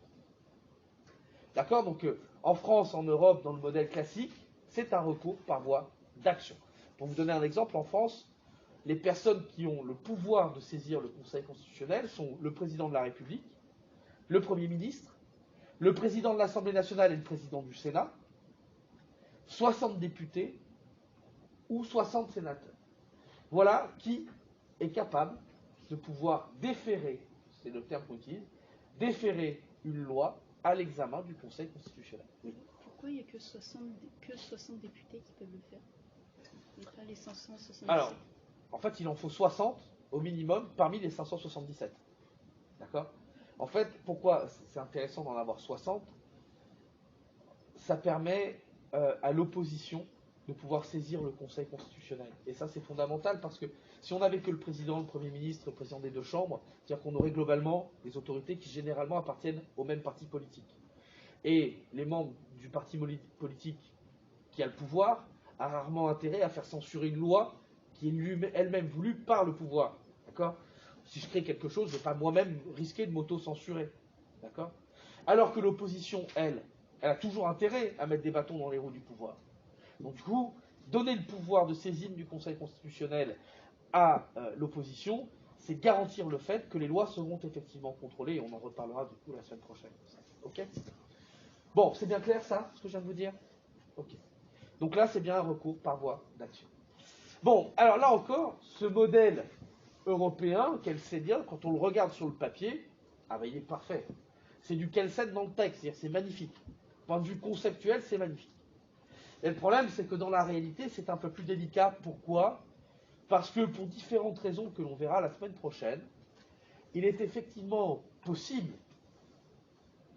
C: D'accord? Donc, en France, en Europe, dans le modèle classique, c'est un recours par voie d'action. Pour vous donner un exemple, en France, les personnes qui ont le pouvoir de saisir le Conseil constitutionnel sont le président de la République, le Premier ministre, le président de l'Assemblée nationale et le président du Sénat, 60 députés ou 60 sénateurs. Voilà qui est capable de pouvoir déférer, c'est le terme qu'on utilise, déférer une loi à l'examen du Conseil constitutionnel. Oui.
B: Pourquoi il n'y a que 60 députés qui peuvent le faire et pas les 577?
C: Alors, en fait, il en faut 60 au minimum parmi les 577. D'accord? En fait, pourquoi c'est intéressant d'en avoir 60? Ça permet à l'opposition de pouvoir saisir le Conseil constitutionnel. Et ça, c'est fondamental parce que si on n'avait que le président, le Premier ministre, le président des deux chambres, c'est-à-dire qu'on aurait globalement des autorités qui généralement appartiennent au même parti politique. Et les membres du parti politique qui a le pouvoir a rarement intérêt à faire censurer une loi qui est elle-même voulue par le pouvoir. D'accord? Si je crée quelque chose, je ne vais pas moi-même risquer de m'auto-censurer. D'accord? Alors que l'opposition, elle a toujours intérêt à mettre des bâtons dans les roues du pouvoir. Donc du coup, donner le pouvoir de saisine du Conseil constitutionnel à l'opposition, c'est garantir le fait que les lois seront effectivement contrôlées, et on en reparlera du coup la semaine prochaine. Ok? Bon, c'est bien clair ça, ce que je viens de vous dire? Ok. Donc là, c'est bien un recours par voie d'action. Bon, alors là encore, ce modèle européen, Kelsenien, quand on le regarde sur le papier, ah ben il est parfait. C'est du Kelsen dans le texte, c'est-à-dire c'est magnifique. Point de vue conceptuel, c'est magnifique. Et le problème, c'est que dans la réalité, c'est un peu plus délicat. Pourquoi? Parce que pour différentes raisons que l'on verra la semaine prochaine, il est effectivement possible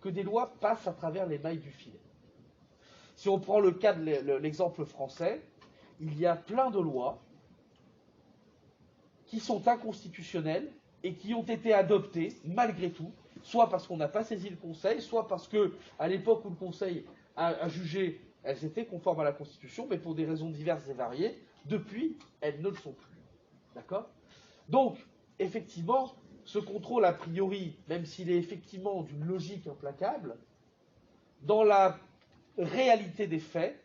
C: que des lois passent à travers les mailles du filet. Si on prend le cas de l'exemple français, il y a plein de lois qui sont inconstitutionnelles et qui ont été adoptées malgré tout, soit parce qu'on n'a pas saisi le Conseil, soit parce que, à l'époque où le Conseil a jugé, elles étaient conformes à la Constitution, mais pour des raisons diverses et variées, depuis, elles ne le sont plus. D'accord? Donc, effectivement, ce contrôle a priori, même s'il est effectivement d'une logique implacable, dans la réalité des faits,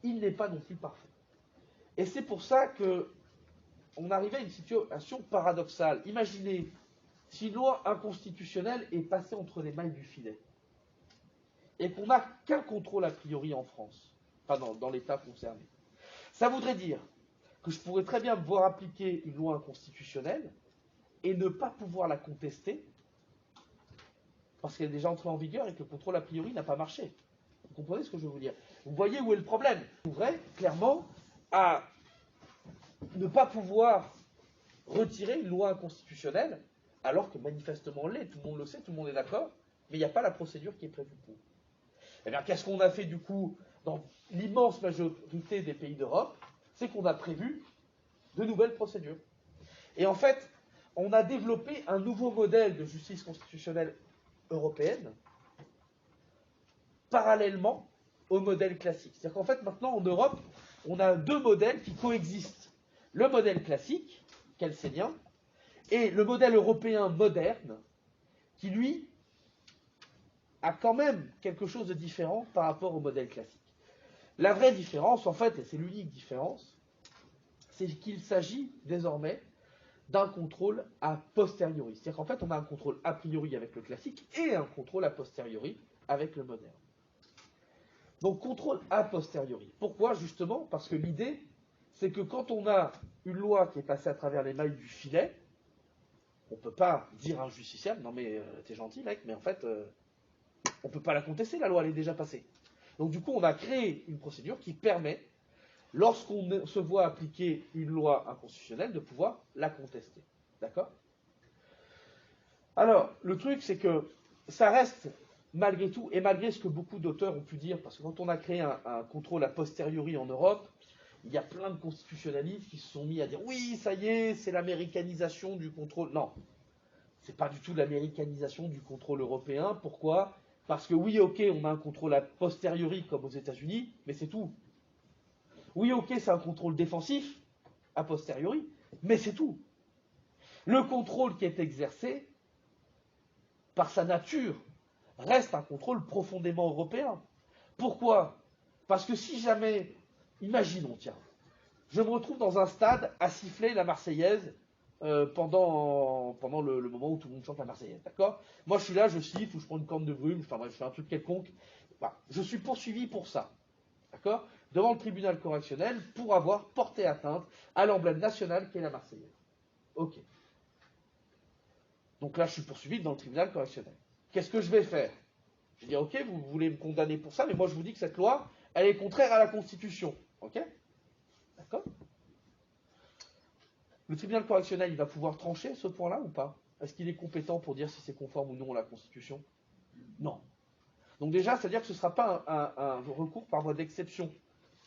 C: il n'est pas non plus parfait. Et c'est pour ça que on arrivait à une situation paradoxale. Imaginez si une loi inconstitutionnelle est passée entre les mailles du filet et qu'on n'a qu'un contrôle a priori en France, pas dans l'État concerné. Ça voudrait dire que je pourrais très bien me voir appliquer une loi inconstitutionnelle et ne pas pouvoir la contester parce qu'elle est déjà entrée en vigueur et que le contrôle a priori n'a pas marché. Vous comprenez ce que je veux vous dire? Vous voyez où est le problème? On pourrait clairement à ne pas pouvoir retirer une loi inconstitutionnelle alors que manifestement on l'est, tout le monde le sait, tout le monde est d'accord, mais il n'y a pas la procédure qui est prévue pour. Eh bien, qu'est-ce qu'on a fait du coup dans l'immense majorité des pays d'Europe? C'est qu'on a prévu de nouvelles procédures. Et en fait, on a développé un nouveau modèle de justice constitutionnelle européenne parallèlement au modèle classique. C'est-à-dire qu'en fait, maintenant, en Europe, on a deux modèles qui coexistent. Le modèle classique, kelsénien, et le modèle européen moderne, qui, lui, a quand même quelque chose de différent par rapport au modèle classique. La vraie différence, en fait, et c'est l'unique différence, c'est qu'il s'agit désormais d'un contrôle a posteriori. C'est-à-dire qu'en fait, on a un contrôle a priori avec le classique et un contrôle a posteriori avec le moderne. Donc, contrôle a posteriori. Pourquoi? Justement, parce que l'idée, c'est que quand on a une loi qui est passée à travers les mailles du filet, on ne peut pas dire à un justiciable, non mais t'es gentil mec, mais en fait, on ne peut pas la contester, la loi elle est déjà passée. Donc du coup, on a créé une procédure qui permet, lorsqu'on se voit appliquer une loi inconstitutionnelle, de pouvoir la contester. D'accord? Alors, le truc, c'est que ça reste, malgré tout, et malgré ce que beaucoup d'auteurs ont pu dire, parce que quand on a créé un contrôle a posteriori en Europe, il y a plein de constitutionnalistes qui se sont mis à dire « Oui, ça y est, c'est l'américanisation du contrôle. » Non, c'est pas du tout l'américanisation du contrôle européen. Pourquoi? Parce que oui, ok, on a un contrôle a posteriori comme aux États-Unis, mais c'est tout. Oui, ok, c'est un contrôle défensif a posteriori, mais c'est tout. Le contrôle qui est exercé par sa nature, reste un contrôle profondément européen. Pourquoi? Parce que si jamais, imaginons, tiens, je me retrouve dans un stade à siffler la Marseillaise pendant le moment où tout le monde chante la Marseillaise, d'accord? Moi, je suis là, je siffle, ou je prends une corne de brume, enfin bref, je fais un truc quelconque. Voilà. Je suis poursuivi pour ça, d'accord? Devant le tribunal correctionnel pour avoir porté atteinte à l'emblème national qu'est la Marseillaise. Ok. Donc là, je suis poursuivi dans le tribunal correctionnel. Qu'est-ce que je vais faire? Je vais dire, ok, vous voulez me condamner pour ça, mais moi je vous dis que cette loi, elle est contraire à la Constitution. Ok? D'accord? Le tribunal correctionnel, il va pouvoir trancher ce point-là ou pas? Est-ce qu'il est compétent pour dire si c'est conforme ou non à la Constitution? Non. Donc déjà, c'est-à-dire que ce ne sera pas un recours par voie d'exception,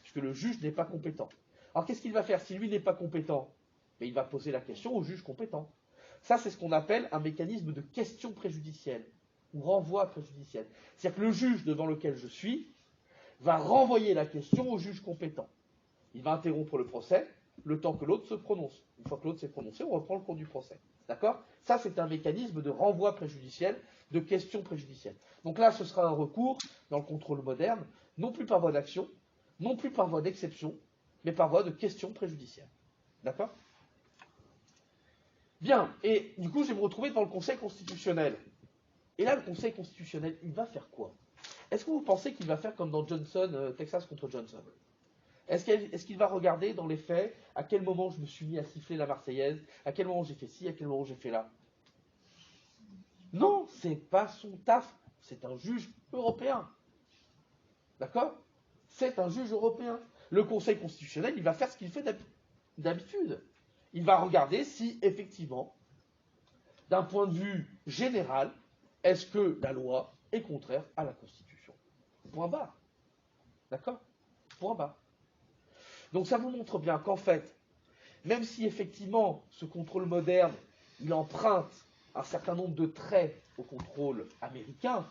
C: puisque le juge n'est pas compétent. Alors qu'est-ce qu'il va faire? Si lui n'est pas compétent, mais il va poser la question au juge compétent. Ça, c'est ce qu'on appelle un mécanisme de question préjudicielle, ou renvoi préjudiciel. C'est-à-dire que le juge devant lequel je suis va renvoyer la question au juge compétent. Il va interrompre le procès, le temps que l'autre se prononce. Une fois que l'autre s'est prononcé, on reprend le cours du procès. D'accord? Ça, c'est un mécanisme de renvoi préjudiciel, de question préjudicielle. Donc là, ce sera un recours dans le contrôle moderne, non plus par voie d'action, non plus par voie d'exception, mais par voie de question préjudicielle. D'accord? Bien, et du coup, je vais me retrouver devant le Conseil constitutionnel. Et là, le Conseil constitutionnel, il va faire quoi? Est-ce que vous pensez qu'il va faire comme dans Johnson, Texas contre Johnson? Est-ce qu'il va regarder dans les faits à quel moment je me suis mis à siffler la Marseillaise, à quel moment j'ai fait ci, à quel moment j'ai fait là? Non, c'est pas son taf, c'est un juge européen. D'accord? C'est un juge européen. Le Conseil constitutionnel, il va faire ce qu'il fait d'habitude. Il va regarder si, effectivement, d'un point de vue général, est-ce que la loi est contraire à la Constitution? Point barre. D'accord? Point barre. Donc ça vous montre bien qu'en fait, même si effectivement ce contrôle moderne, il emprunte un certain nombre de traits au contrôle américain,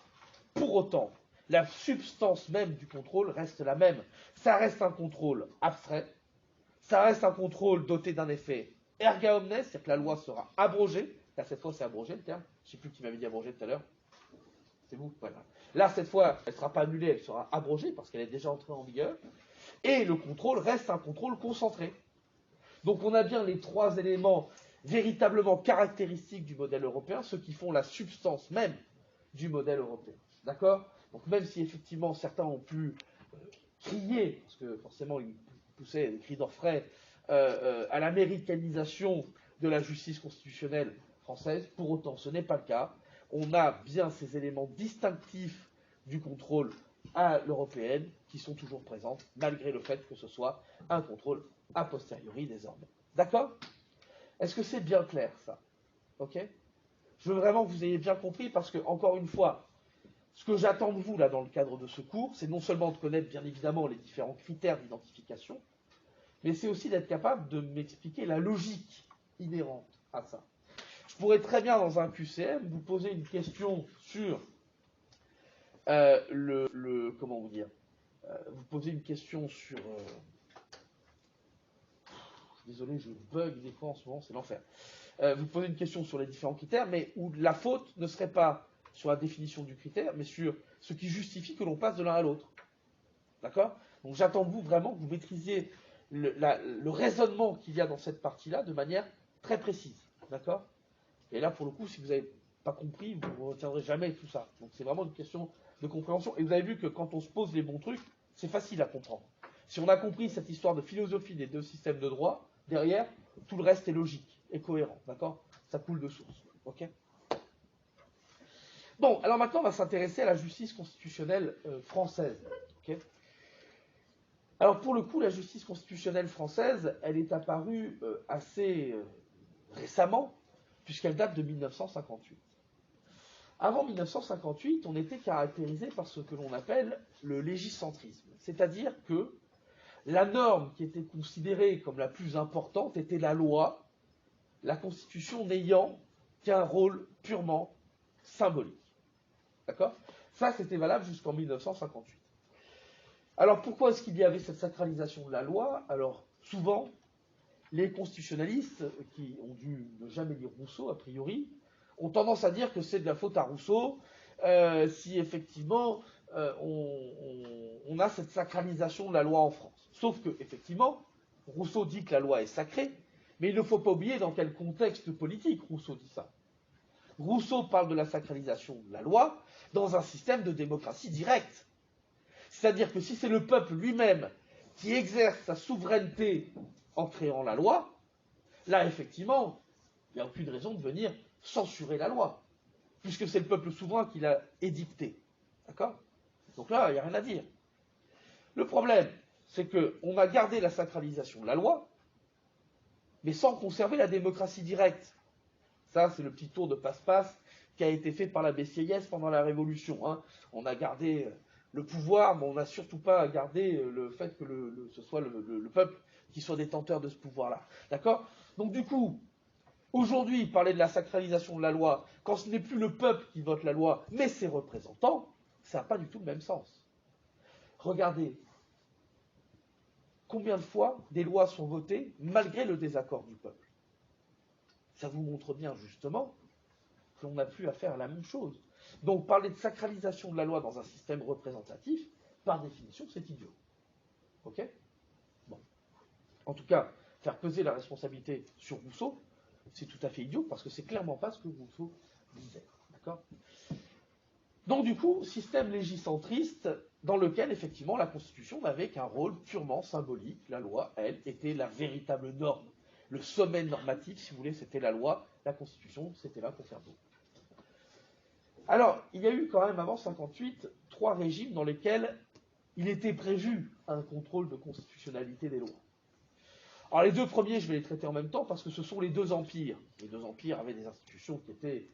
C: pour autant, la substance même du contrôle reste la même. Ça reste un contrôle abstrait, ça reste un contrôle doté d'un effet erga omnes, c'est-à-dire que la loi sera abrogée. Là, cette fois, c'est abrogé le terme. Je ne sais plus qui m'avait dit abrogé tout à l'heure. C'est vous? Voilà. Là, cette fois, elle ne sera pas annulée, elle sera abrogée parce qu'elle est déjà entrée en vigueur. Et le contrôle reste un contrôle concentré. Donc on a bien les trois éléments véritablement caractéristiques du modèle européen, ceux qui font la substance même du modèle européen. D'accord? Donc même si effectivement certains ont pu crier, parce que forcément ils poussaient des cris d'orfraie à l'américanisation de la justice constitutionnelle française, pour autant ce n'est pas le cas. On a bien ces éléments distinctifs du contrôle à l'européenne qui sont toujours présentes, malgré le fait que ce soit un contrôle a posteriori désormais. D'accord? Est-ce que c'est bien clair ça? Ok? Je veux vraiment que vous ayez bien compris parce que, encore une fois, ce que j'attends de vous là dans le cadre de ce cours, c'est non seulement de connaître bien évidemment les différents critères d'identification, mais c'est aussi d'être capable de m'expliquer la logique inhérente à ça. Je pourrais très bien dans un QCM vous poser une question sur comment vous dire, vous posez une question sur désolé, je bug des fois en ce moment, c'est l'enfer. Vous posez une question sur les différents critères, mais où la faute ne serait pas sur la définition du critère, mais sur ce qui justifie que l'on passe de l'un à l'autre. D'accord? Donc j'attends de vous vraiment que vous maîtrisiez le raisonnement qu'il y a dans cette partie-là de manière très précise. D'accord? Et là, pour le coup, si vous n'avez pas compris, vous ne retiendrez jamais tout ça. Donc c'est vraiment une question de compréhension. Et vous avez vu que quand on se pose les bons trucs, c'est facile à comprendre. Si on a compris cette histoire de philosophie des deux systèmes de droit, derrière, tout le reste est logique et cohérent. D'accord? Ça coule de source. Ok? Bon, alors maintenant, on va s'intéresser à la justice constitutionnelle française. Okay? Alors pour le coup, la justice constitutionnelle française, elle est apparue assez récemment, puisqu'elle date de 1958. Avant 1958, on était caractérisé par ce que l'on appelle le légicentrisme, c'est-à-dire que la norme qui était considérée comme la plus importante était la loi, la Constitution n'ayant qu'un rôle purement symbolique. D'accord? Ça, c'était valable jusqu'en 1958. Alors, pourquoi est-ce qu'il y avait cette sacralisation de la loi? Alors, souvent, les constitutionnalistes, qui ont dû ne jamais lire Rousseau, a priori, ont tendance à dire que c'est de la faute à Rousseau si effectivement on a cette sacralisation de la loi en France. Sauf que, effectivement, Rousseau dit que la loi est sacrée, mais il ne faut pas oublier dans quel contexte politique Rousseau dit ça. Rousseau parle de la sacralisation de la loi dans un système de démocratie directe. C'est-à-dire que si c'est le peuple lui-même qui exerce sa souveraineté en créant la loi, là, effectivement, il n'y a aucune raison de venir censurer la loi, puisque c'est le peuple souverain qui l'a édictée. D'accord? Donc là, il n'y a rien à dire. Le problème, c'est qu'on a gardé la sacralisation de la loi, mais sans conserver la démocratie directe. Ça, c'est le petit tour de passe-passe qui a été fait par la Bessieyès pendant la Révolution. Hein. On a gardé le pouvoir, mais on n'a surtout pas gardé le fait que ce soit le peuple qui soit détenteur de ce pouvoir-là. D'accord? Donc du coup, aujourd'hui, parler de la sacralisation de la loi, quand ce n'est plus le peuple qui vote la loi, mais ses représentants, ça n'a pas du tout le même sens. Regardez, combien de fois des lois sont votées malgré le désaccord du peuple? Ça vous montre bien, justement, qu'on n'a plus à faire la même chose. Donc, parler de sacralisation de la loi dans un système représentatif, par définition, c'est idiot. Ok? Bon. En tout cas, faire peser la responsabilité sur Rousseau, c'est tout à fait idiot, parce que c'est clairement pas ce que Rousseau disait. D'accord? Donc, du coup, système légicentriste dans lequel, effectivement, la Constitution n'avait qu'un rôle purement symbolique. La loi, elle, était la véritable norme. Le sommet normatif, si vous voulez, c'était la loi. La Constitution, c'était là pour faire beau. Alors, il y a eu quand même, avant 58, 3 régimes dans lesquels il était prévu un contrôle de constitutionnalité des lois. Alors, les 2 premiers, je vais les traiter en même temps, parce que ce sont les 2 empires. Les 2 empires avaient des institutions qui étaient,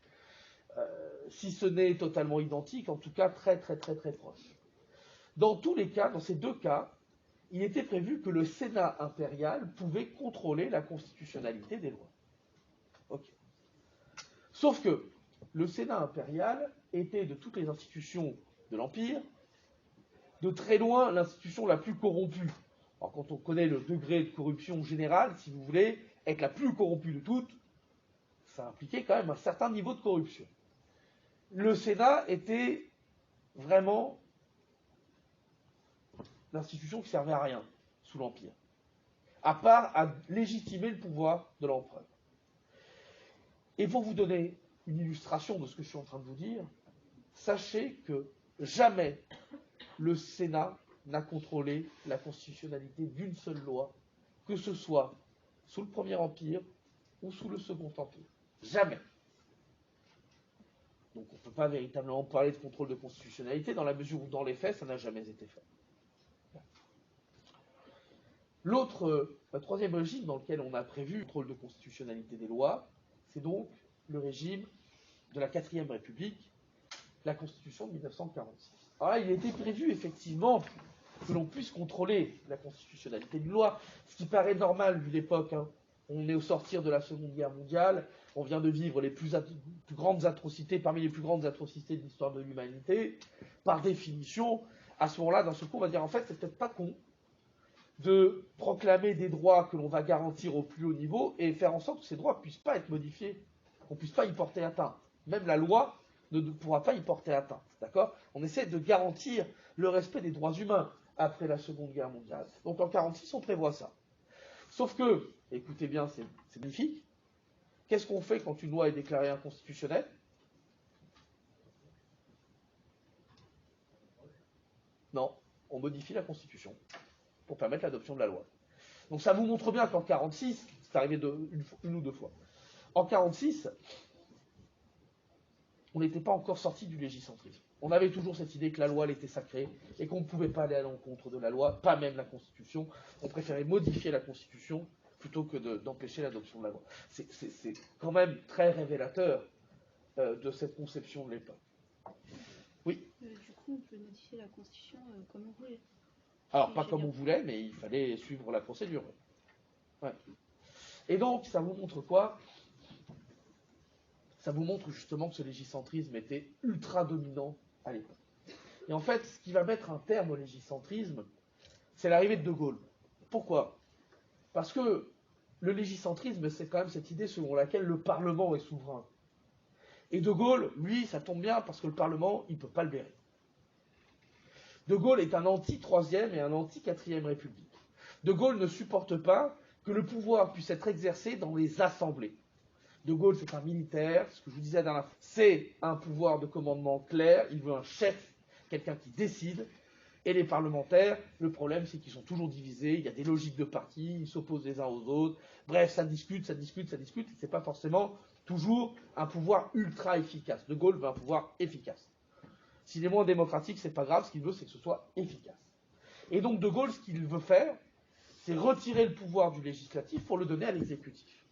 C: si ce n'est totalement identiques, en tout cas très proches. Dans tous les cas, dans ces 2 cas, il était prévu que le Sénat impérial pouvait contrôler la constitutionnalité des lois. Ok. Sauf que le Sénat impérial était, de toutes les institutions de l'Empire, de très loin l'institution la plus corrompue. Alors quand on connaît le degré de corruption générale, si vous voulez, être la plus corrompue de toutes, ça impliquait quand même un certain niveau de corruption. Le Sénat était vraiment l'institution qui servait à rien sous l'Empire, à part à légitimer le pouvoir de l'empereur. Et pour vous donner une illustration de ce que je suis en train de vous dire, sachez que jamais le Sénat n'a contrôlé la constitutionnalité d'une seule loi, que ce soit sous le Premier Empire ou sous le Second Empire. Jamais. Donc on ne peut pas véritablement parler de contrôle de constitutionnalité dans la mesure où, dans les faits, ça n'a jamais été fait. Le troisième régime dans lequel on a prévu le contrôle de constitutionnalité des lois, c'est donc le régime de la 4e République, la Constitution de 1946. Alors là, il était prévu effectivement que l'on puisse contrôler la constitutionnalité d'une loi, ce qui paraît normal vu l'époque. Hein. On est au sortir de la Seconde Guerre mondiale, on vient de vivre les plus grandes atrocités, parmi les plus grandes atrocités de l'histoire de l'humanité. Par définition, à ce moment-là, d'un seul coup, on va dire en fait, c'est peut-être pas con de proclamer des droits que l'on va garantir au plus haut niveau et faire en sorte que ces droits ne puissent pas être modifiés, qu'on ne puisse pas y porter atteinte. Même la loi ne pourra pas y porter atteinte. D'accord? On essaie de garantir le respect des droits humains après la Seconde Guerre mondiale. Donc en 1946, on prévoit ça. Sauf que, écoutez bien, c'est magnifique, qu'est-ce qu'on fait quand une loi est déclarée inconstitutionnelle? Non, on modifie la Constitution pour permettre l'adoption de la loi. Donc ça vous montre bien qu'en 1946, c'est arrivé une ou 2 fois. En 1946, on n'était pas encore sorti du légicentrisme. On avait toujours cette idée que la loi elle était sacrée et qu'on ne pouvait pas aller à l'encontre de la loi, pas même la Constitution. On préférait modifier la Constitution plutôt que d'empêcher l'adoption de la loi. C'est quand même très révélateur de cette conception de l'époque. Oui.
B: Du coup, on peut modifier la Constitution comme on voulait.
C: Alors, pas comme on voulait, mais il fallait suivre la procédure. Ouais. Et donc, ça vous montre quoi? Ça vous montre justement que ce légicentrisme était ultra dominant à l'époque. Et en fait, ce qui va mettre un terme au légicentrisme, c'est l'arrivée de De Gaulle. Pourquoi? Parce que le légicentrisme, c'est quand même cette idée selon laquelle le Parlement est souverain. Et De Gaulle, lui, ça tombe bien parce que le Parlement, il ne peut pas le blairer. De Gaulle est un anti-troisième et un anti-quatrième République. De Gaulle ne supporte pas que le pouvoir puisse être exercé dans les assemblées. De Gaulle, c'est un militaire, ce que je vous disais la dernière fois, c'est un pouvoir de commandement clair, il veut un chef, quelqu'un qui décide, et les parlementaires, le problème c'est qu'ils sont toujours divisés, il y a des logiques de parti, ils s'opposent les uns aux autres, bref, ça discute, c'est pas forcément toujours un pouvoir ultra efficace. De Gaulle veut un pouvoir efficace. S'il est moins démocratique, c'est pas grave, ce qu'il veut c'est que ce soit efficace. Et donc De Gaulle, ce qu'il veut faire, c'est retirer le pouvoir du législatif pour le donner à l'exécutif.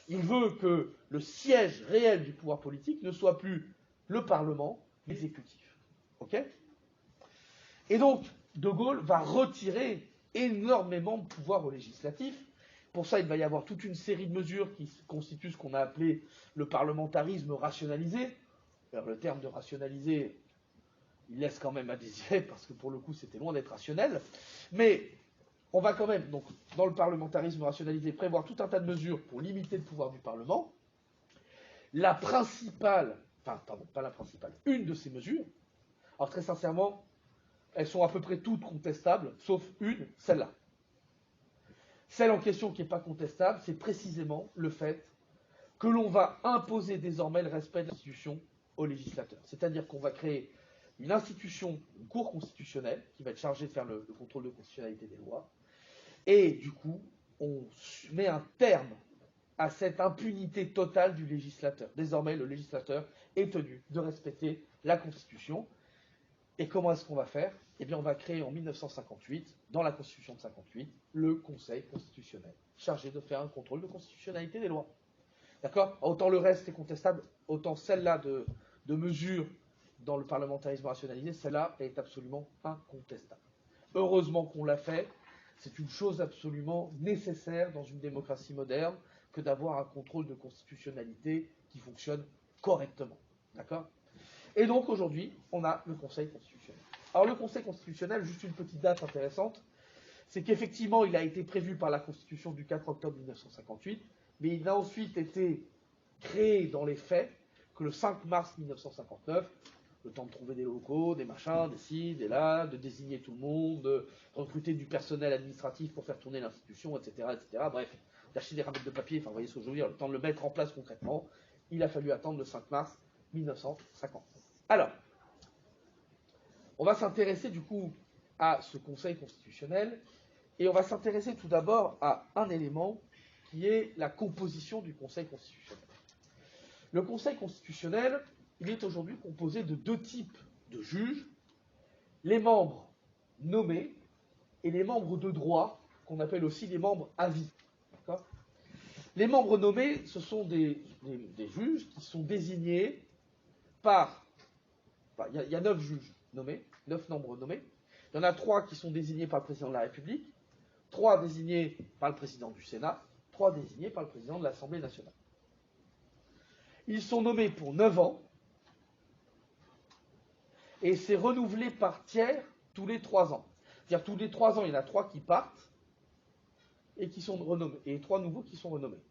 C: Il veut que le siège réel du pouvoir politique ne soit plus le Parlement, mais l'exécutif. Ok ? Et donc, De Gaulle va retirer énormément de pouvoir au législatif. Pour ça, il va y avoir toute une série de mesures qui constituent ce qu'on a appelé le parlementarisme rationalisé. Alors, le terme de rationalisé, il laisse quand même à désirer, parce que pour le coup, c'était loin d'être rationnel. Mais on va quand même, donc, dans le parlementarisme rationalisé, prévoir tout un tas de mesures pour limiter le pouvoir du Parlement. La principale, enfin, pardon, pas la principale, une de ces mesures, alors très sincèrement, elles sont à peu près toutes contestables, sauf une, celle-là. Celle en question qui n'est pas contestable, c'est précisément le fait que l'on va imposer désormais le respect de l'institution aux législateurs. C'est-à-dire qu'on va créer une institution, une cour constitutionnelle, qui va être chargée de faire le contrôle de constitutionnalité des lois, et du coup, on met un terme à cette impunité totale du législateur. Désormais, le législateur est tenu de respecter la Constitution. Et comment est-ce qu'on va faire ? Eh bien, on va créer en 1958, dans la Constitution de 58, le Conseil constitutionnel, chargé de faire un contrôle de constitutionnalité des lois. D'accord ? Autant le reste est contestable, autant celle-là de mesure dans le parlementarisme rationalisé, celle-là est absolument incontestable. Heureusement qu'on l'a fait, c'est une chose absolument nécessaire dans une démocratie moderne que d'avoir un contrôle de constitutionnalité qui fonctionne correctement. D'accord ? Et donc aujourd'hui, on a le Conseil constitutionnel. Alors le Conseil constitutionnel, juste une petite date intéressante, c'est qu'effectivement il a été prévu par la Constitution du 4 octobre 1958, mais il a ensuite été créé dans les faits que le 5 mars 1959, le temps de trouver des locaux, des machins, des ci, des là, de désigner tout le monde, de recruter du personnel administratif pour faire tourner l'institution, etc., etc. Bref, d'acheter des ramettes de papier, enfin vous voyez ce que je veux dire, le temps de le mettre en place concrètement, il a fallu attendre le 5 mars 1959. Alors, on va s'intéresser du coup à ce Conseil constitutionnel et on va s'intéresser tout d'abord à un élément qui est la composition du Conseil constitutionnel. Le Conseil constitutionnel, il est aujourd'hui composé de deux types de juges, les membres nommés et les membres de droit, qu'on appelle aussi les membres à vie. D'accord ? Les membres nommés, ce sont des juges qui sont désignés par... Il y a 9 juges nommés, 9 membres nommés. Il y en a 3 qui sont désignés par le président de la République, 3 désignés par le président du Sénat, 3 désignés par le président de l'Assemblée nationale. Ils sont nommés pour 9 ans et c'est renouvelé par tiers tous les 3 ans. C'est-à-dire tous les 3 ans, il y en a 3 qui partent et qui sont renommés, et 3 nouveaux qui sont renommés.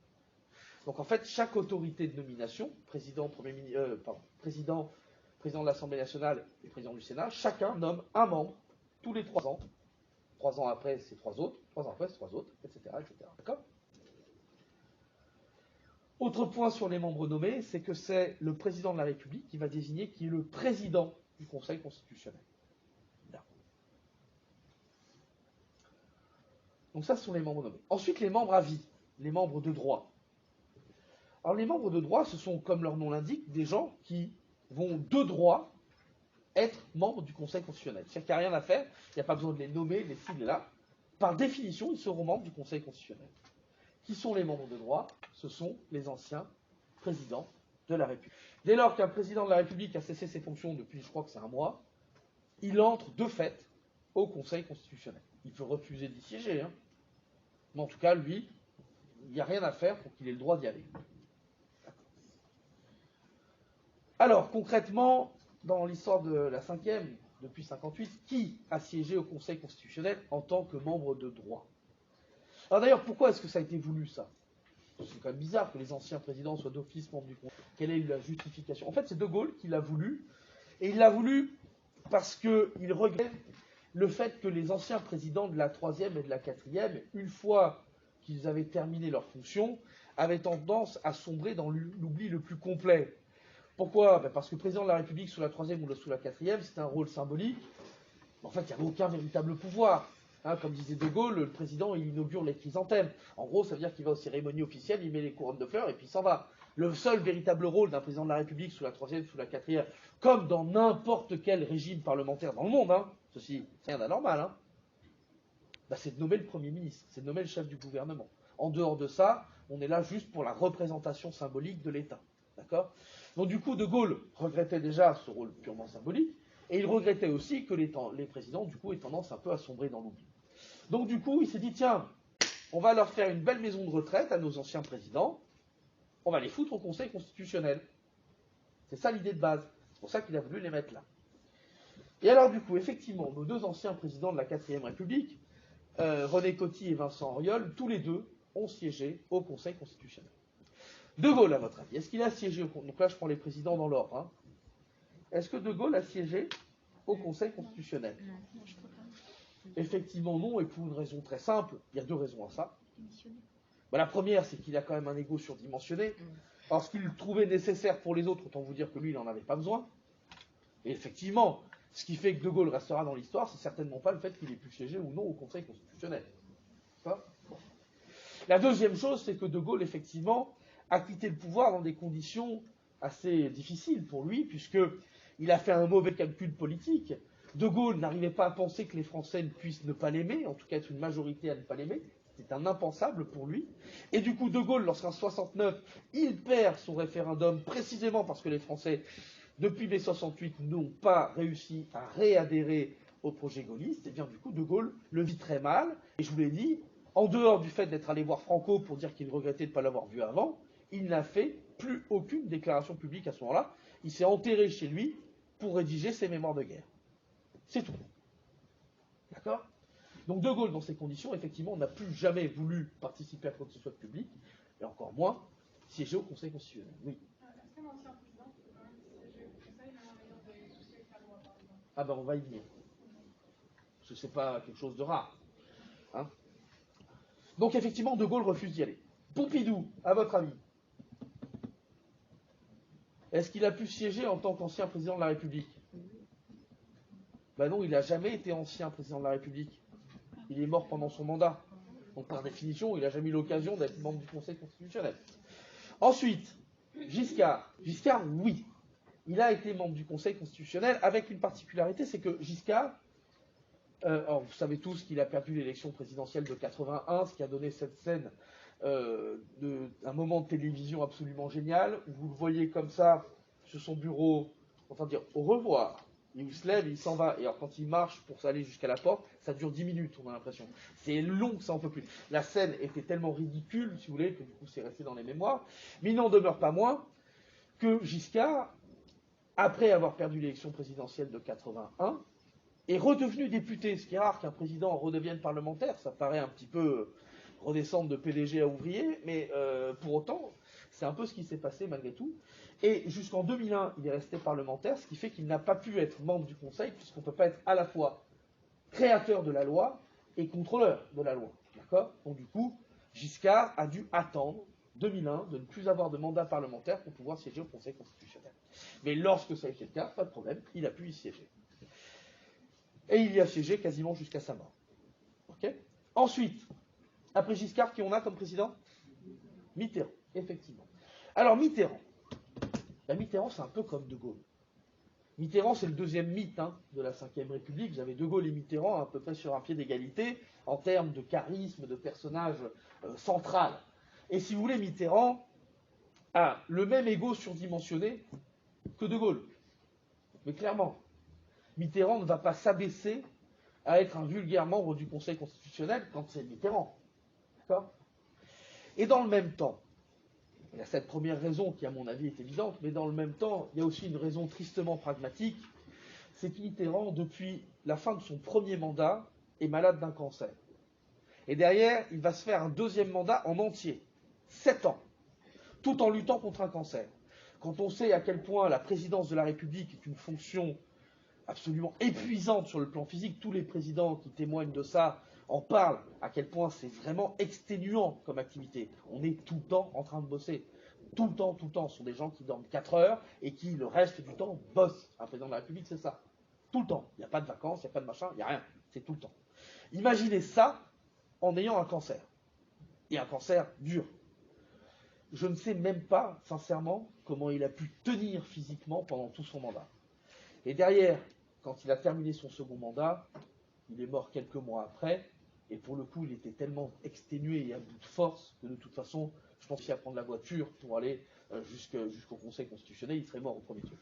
C: Donc en fait, chaque autorité de nomination, président, président de l'Assemblée nationale et président du Sénat, chacun nomme un membre tous les 3 ans. 3 ans après, c'est 3 autres, 3 ans après, c'est 3 autres, etc. etc. D'accord ? Autre point sur les membres nommés, c'est que c'est le président de la République qui va désigner qui est le président du Conseil constitutionnel. Là. Donc ça, ce sont les membres nommés. Ensuite, les membres à vie, les membres de droit. Alors les membres de droit, ce sont, comme leur nom l'indique, des gens qui vont de droit être membres du Conseil constitutionnel. C'est-à-dire qu'il n'y a rien à faire, il n'y a pas besoin de les nommer, les ci, les là. Par définition, ils seront membres du Conseil constitutionnel. Qui sont les membres de droit ? Ce sont les anciens présidents de la République. Dès lors qu'un président de la République a cessé ses fonctions depuis, je crois que c'est 1 mois, il entre de fait au Conseil constitutionnel. Il peut refuser d'y siéger, hein. Mais en tout cas, lui, il n'y a rien à faire pour qu'il ait le droit d'y aller. Alors, concrètement, dans l'histoire de la 5e, depuis 58, qui a siégé au Conseil constitutionnel en tant que membre de droit ? Alors d'ailleurs, pourquoi est-ce que ça a été voulu, ça ? c'est quand même bizarre que les anciens présidents soient d'office membres du Conseil. Quelle est la justification? En fait, c'est De Gaulle qui l'a voulu, et il l'a voulu parce qu'il regrette le fait que les anciens présidents de la 3e et de la 4e, une fois qu'ils avaient terminé leur fonction, avaient tendance à sombrer dans l'oubli le plus complet. Pourquoi? Parce que le président de la République sous la 3e ou sous la 4e, c'était un rôle symbolique. En fait, il n'y avait aucun véritable pouvoir. Comme disait De Gaulle, le président il inaugure les chrysanthèmes. En gros, ça veut dire qu'il va aux cérémonies officielles, il met les couronnes de fleurs et puis il s'en va. Le seul véritable rôle d'un président de la République sous la 3e, sous la 4e, comme dans n'importe quel régime parlementaire dans le monde, ceci, c'est rien d'anormal, c'est de nommer le Premier ministre, c'est de nommer le chef du gouvernement. En dehors de ça, on est là juste pour la représentation symbolique de l'État. D'accord? Donc du coup, De Gaulle regrettait déjà ce rôle purement symbolique, et il regrettait aussi que les présidents, du coup, aient tendance un peu à sombrer dans l'oubli. Donc du coup, il s'est dit, tiens, on va leur faire une belle maison de retraite à nos anciens présidents, on va les foutre au Conseil constitutionnel. C'est ça l'idée de base. C'est pour ça qu'il a voulu les mettre là. Et alors du coup, effectivement, nos deux anciens présidents de la 4e République, René Coty et Vincent Auriol, tous les deux ont siégé au Conseil constitutionnel. De Gaulle, à votre avis, est-ce qu'il a siégé au Conseil? Donc là, je prends les présidents dans l'ordre. Est-ce que De Gaulle a siégé au Conseil constitutionnel?
B: Non, je crois pas.
C: Effectivement, non, et pour une raison très simple. Il y a deux raisons à ça. La première, c'est qu'il a quand même un ego surdimensionné. Parce qu'il le trouvait nécessaire pour les autres, autant vous dire que lui, il n'en avait pas besoin. Et effectivement, ce qui fait que De Gaulle restera dans l'histoire, c'est certainement pas le fait qu'il ait pu siéger ou non au Conseil constitutionnel. La deuxième chose, c'est que De Gaulle, effectivement, a quitté le pouvoir dans des conditions assez difficiles pour lui, puisqu'il a fait un mauvais calcul politique. De Gaulle n'arrivait pas à penser que les Français puissent ne pas l'aimer, en tout cas être une majorité à ne pas l'aimer. C'est un impensable pour lui. Et du coup, De Gaulle, lorsqu'en 69, il perd son référendum, précisément parce que les Français, depuis mai 68, n'ont pas réussi à réadhérer au projet gaulliste, et bien du coup, De Gaulle le vit très mal. Et je vous l'ai dit, en dehors du fait d'être allé voir Franco pour dire qu'il regrettait de ne pas l'avoir vu avant, il n'a fait plus aucune déclaration publique à ce moment-là. Il s'est enterré chez lui pour rédiger ses mémoires de guerre. C'est tout. D'accord? Donc De Gaulle, dans ces conditions, effectivement, n'a plus jamais voulu participer à quoi que ce soit de public, et encore moins siéger au Conseil constitutionnel. Oui.
A: Est-ce qu'un ancien président peut quand même siéger au Conseil, même en ayant des soucis avec la loi, par exemple?
C: Ah ben on va y venir. Parce que c'est pas quelque chose de rare. Donc effectivement, De Gaulle refuse d'y aller. Pompidou, à votre avis, est-ce qu'il a pu siéger en tant qu'ancien président de la République? Ben non, il n'a jamais été ancien président de la République. Il est mort pendant son mandat. Donc par définition, il n'a jamais eu l'occasion d'être membre du Conseil constitutionnel. Ensuite, Giscard. Giscard, oui. Il a été membre du Conseil constitutionnel avec une particularité, c'est que Giscard, alors vous savez tous qu'il a perdu l'élection présidentielle de 81, ce qui a donné cette scène d'un moment de télévision absolument génial, où vous le voyez comme ça, sur son bureau, enfin dire au revoir. Il se lève, il s'en va. Et alors quand il marche pour aller jusqu'à la porte, ça dure 10 minutes, on a l'impression. C'est long, ça en peut plus. La scène était tellement ridicule, si vous voulez, que du coup c'est resté dans les mémoires. Mais il n'en demeure pas moins que Giscard, après avoir perdu l'élection présidentielle de 81, est redevenu député. Ce qui est rare qu'un président redevienne parlementaire. Ça paraît un petit peu redescendre de PDG à ouvrier, mais pour autant, c'est un peu ce qui s'est passé malgré tout. Et jusqu'en 2001, il est resté parlementaire, ce qui fait qu'il n'a pas pu être membre du Conseil, puisqu'on ne peut pas être à la fois créateur de la loi et contrôleur de la loi. D'accord? Donc du coup, Giscard a dû attendre 2001 de ne plus avoir de mandat parlementaire pour pouvoir siéger au Conseil constitutionnel. Mais lorsque ça a été le cas, pas de problème, il a pu y siéger. Et il y a siégé quasiment jusqu'à sa mort. Okay? Ensuite, après Giscard, qui on a comme président? Mitterrand, effectivement. Alors Mitterrand, Mitterrand, c'est un peu comme De Gaulle. Mitterrand, c'est le deuxième mythe de la Ve République. Vous avez De Gaulle et Mitterrand à peu près sur un pied d'égalité en termes de charisme, de personnage central. Et si vous voulez, Mitterrand a le même ego surdimensionné que De Gaulle. Mais clairement, Mitterrand ne va pas s'abaisser à être un vulgaire membre du Conseil constitutionnel quand c'est Mitterrand. D'accord? Et dans le même temps, il y a cette première raison qui, à mon avis, est évidente, mais dans le même temps, il y a aussi une raison tristement pragmatique, c'est que Mitterrand, depuis la fin de son premier mandat, est malade d'un cancer. Et derrière, il va se faire un deuxième mandat en entier. 7 ans, tout en luttant contre un cancer. Quand on sait à quel point la présidence de la République est une fonction absolument épuisante sur le plan physique, tous les présidents qui témoignent de ça en parlent, à quel point c'est vraiment exténuant comme activité. On est tout le temps en train de bosser. Tout le temps. Ce sont des gens qui dorment 4 heures et qui, le reste du temps, bossent. Un président de la République, c'est ça. Tout le temps. Il n'y a pas de vacances, il n'y a pas de machin, il n'y a rien. C'est tout le temps. Imaginez ça en ayant un cancer. Et un cancer dur. Je ne sais même pas, sincèrement, comment il a pu tenir physiquement pendant tout son mandat. Et derrière, quand il a terminé son second mandat, il est mort quelques mois après, et pour le coup, il était tellement exténué et à bout de force que de toute façon, je pense qu'il à prendre la voiture pour aller jusqu'au Conseil constitutionnel, il serait mort au premier tour.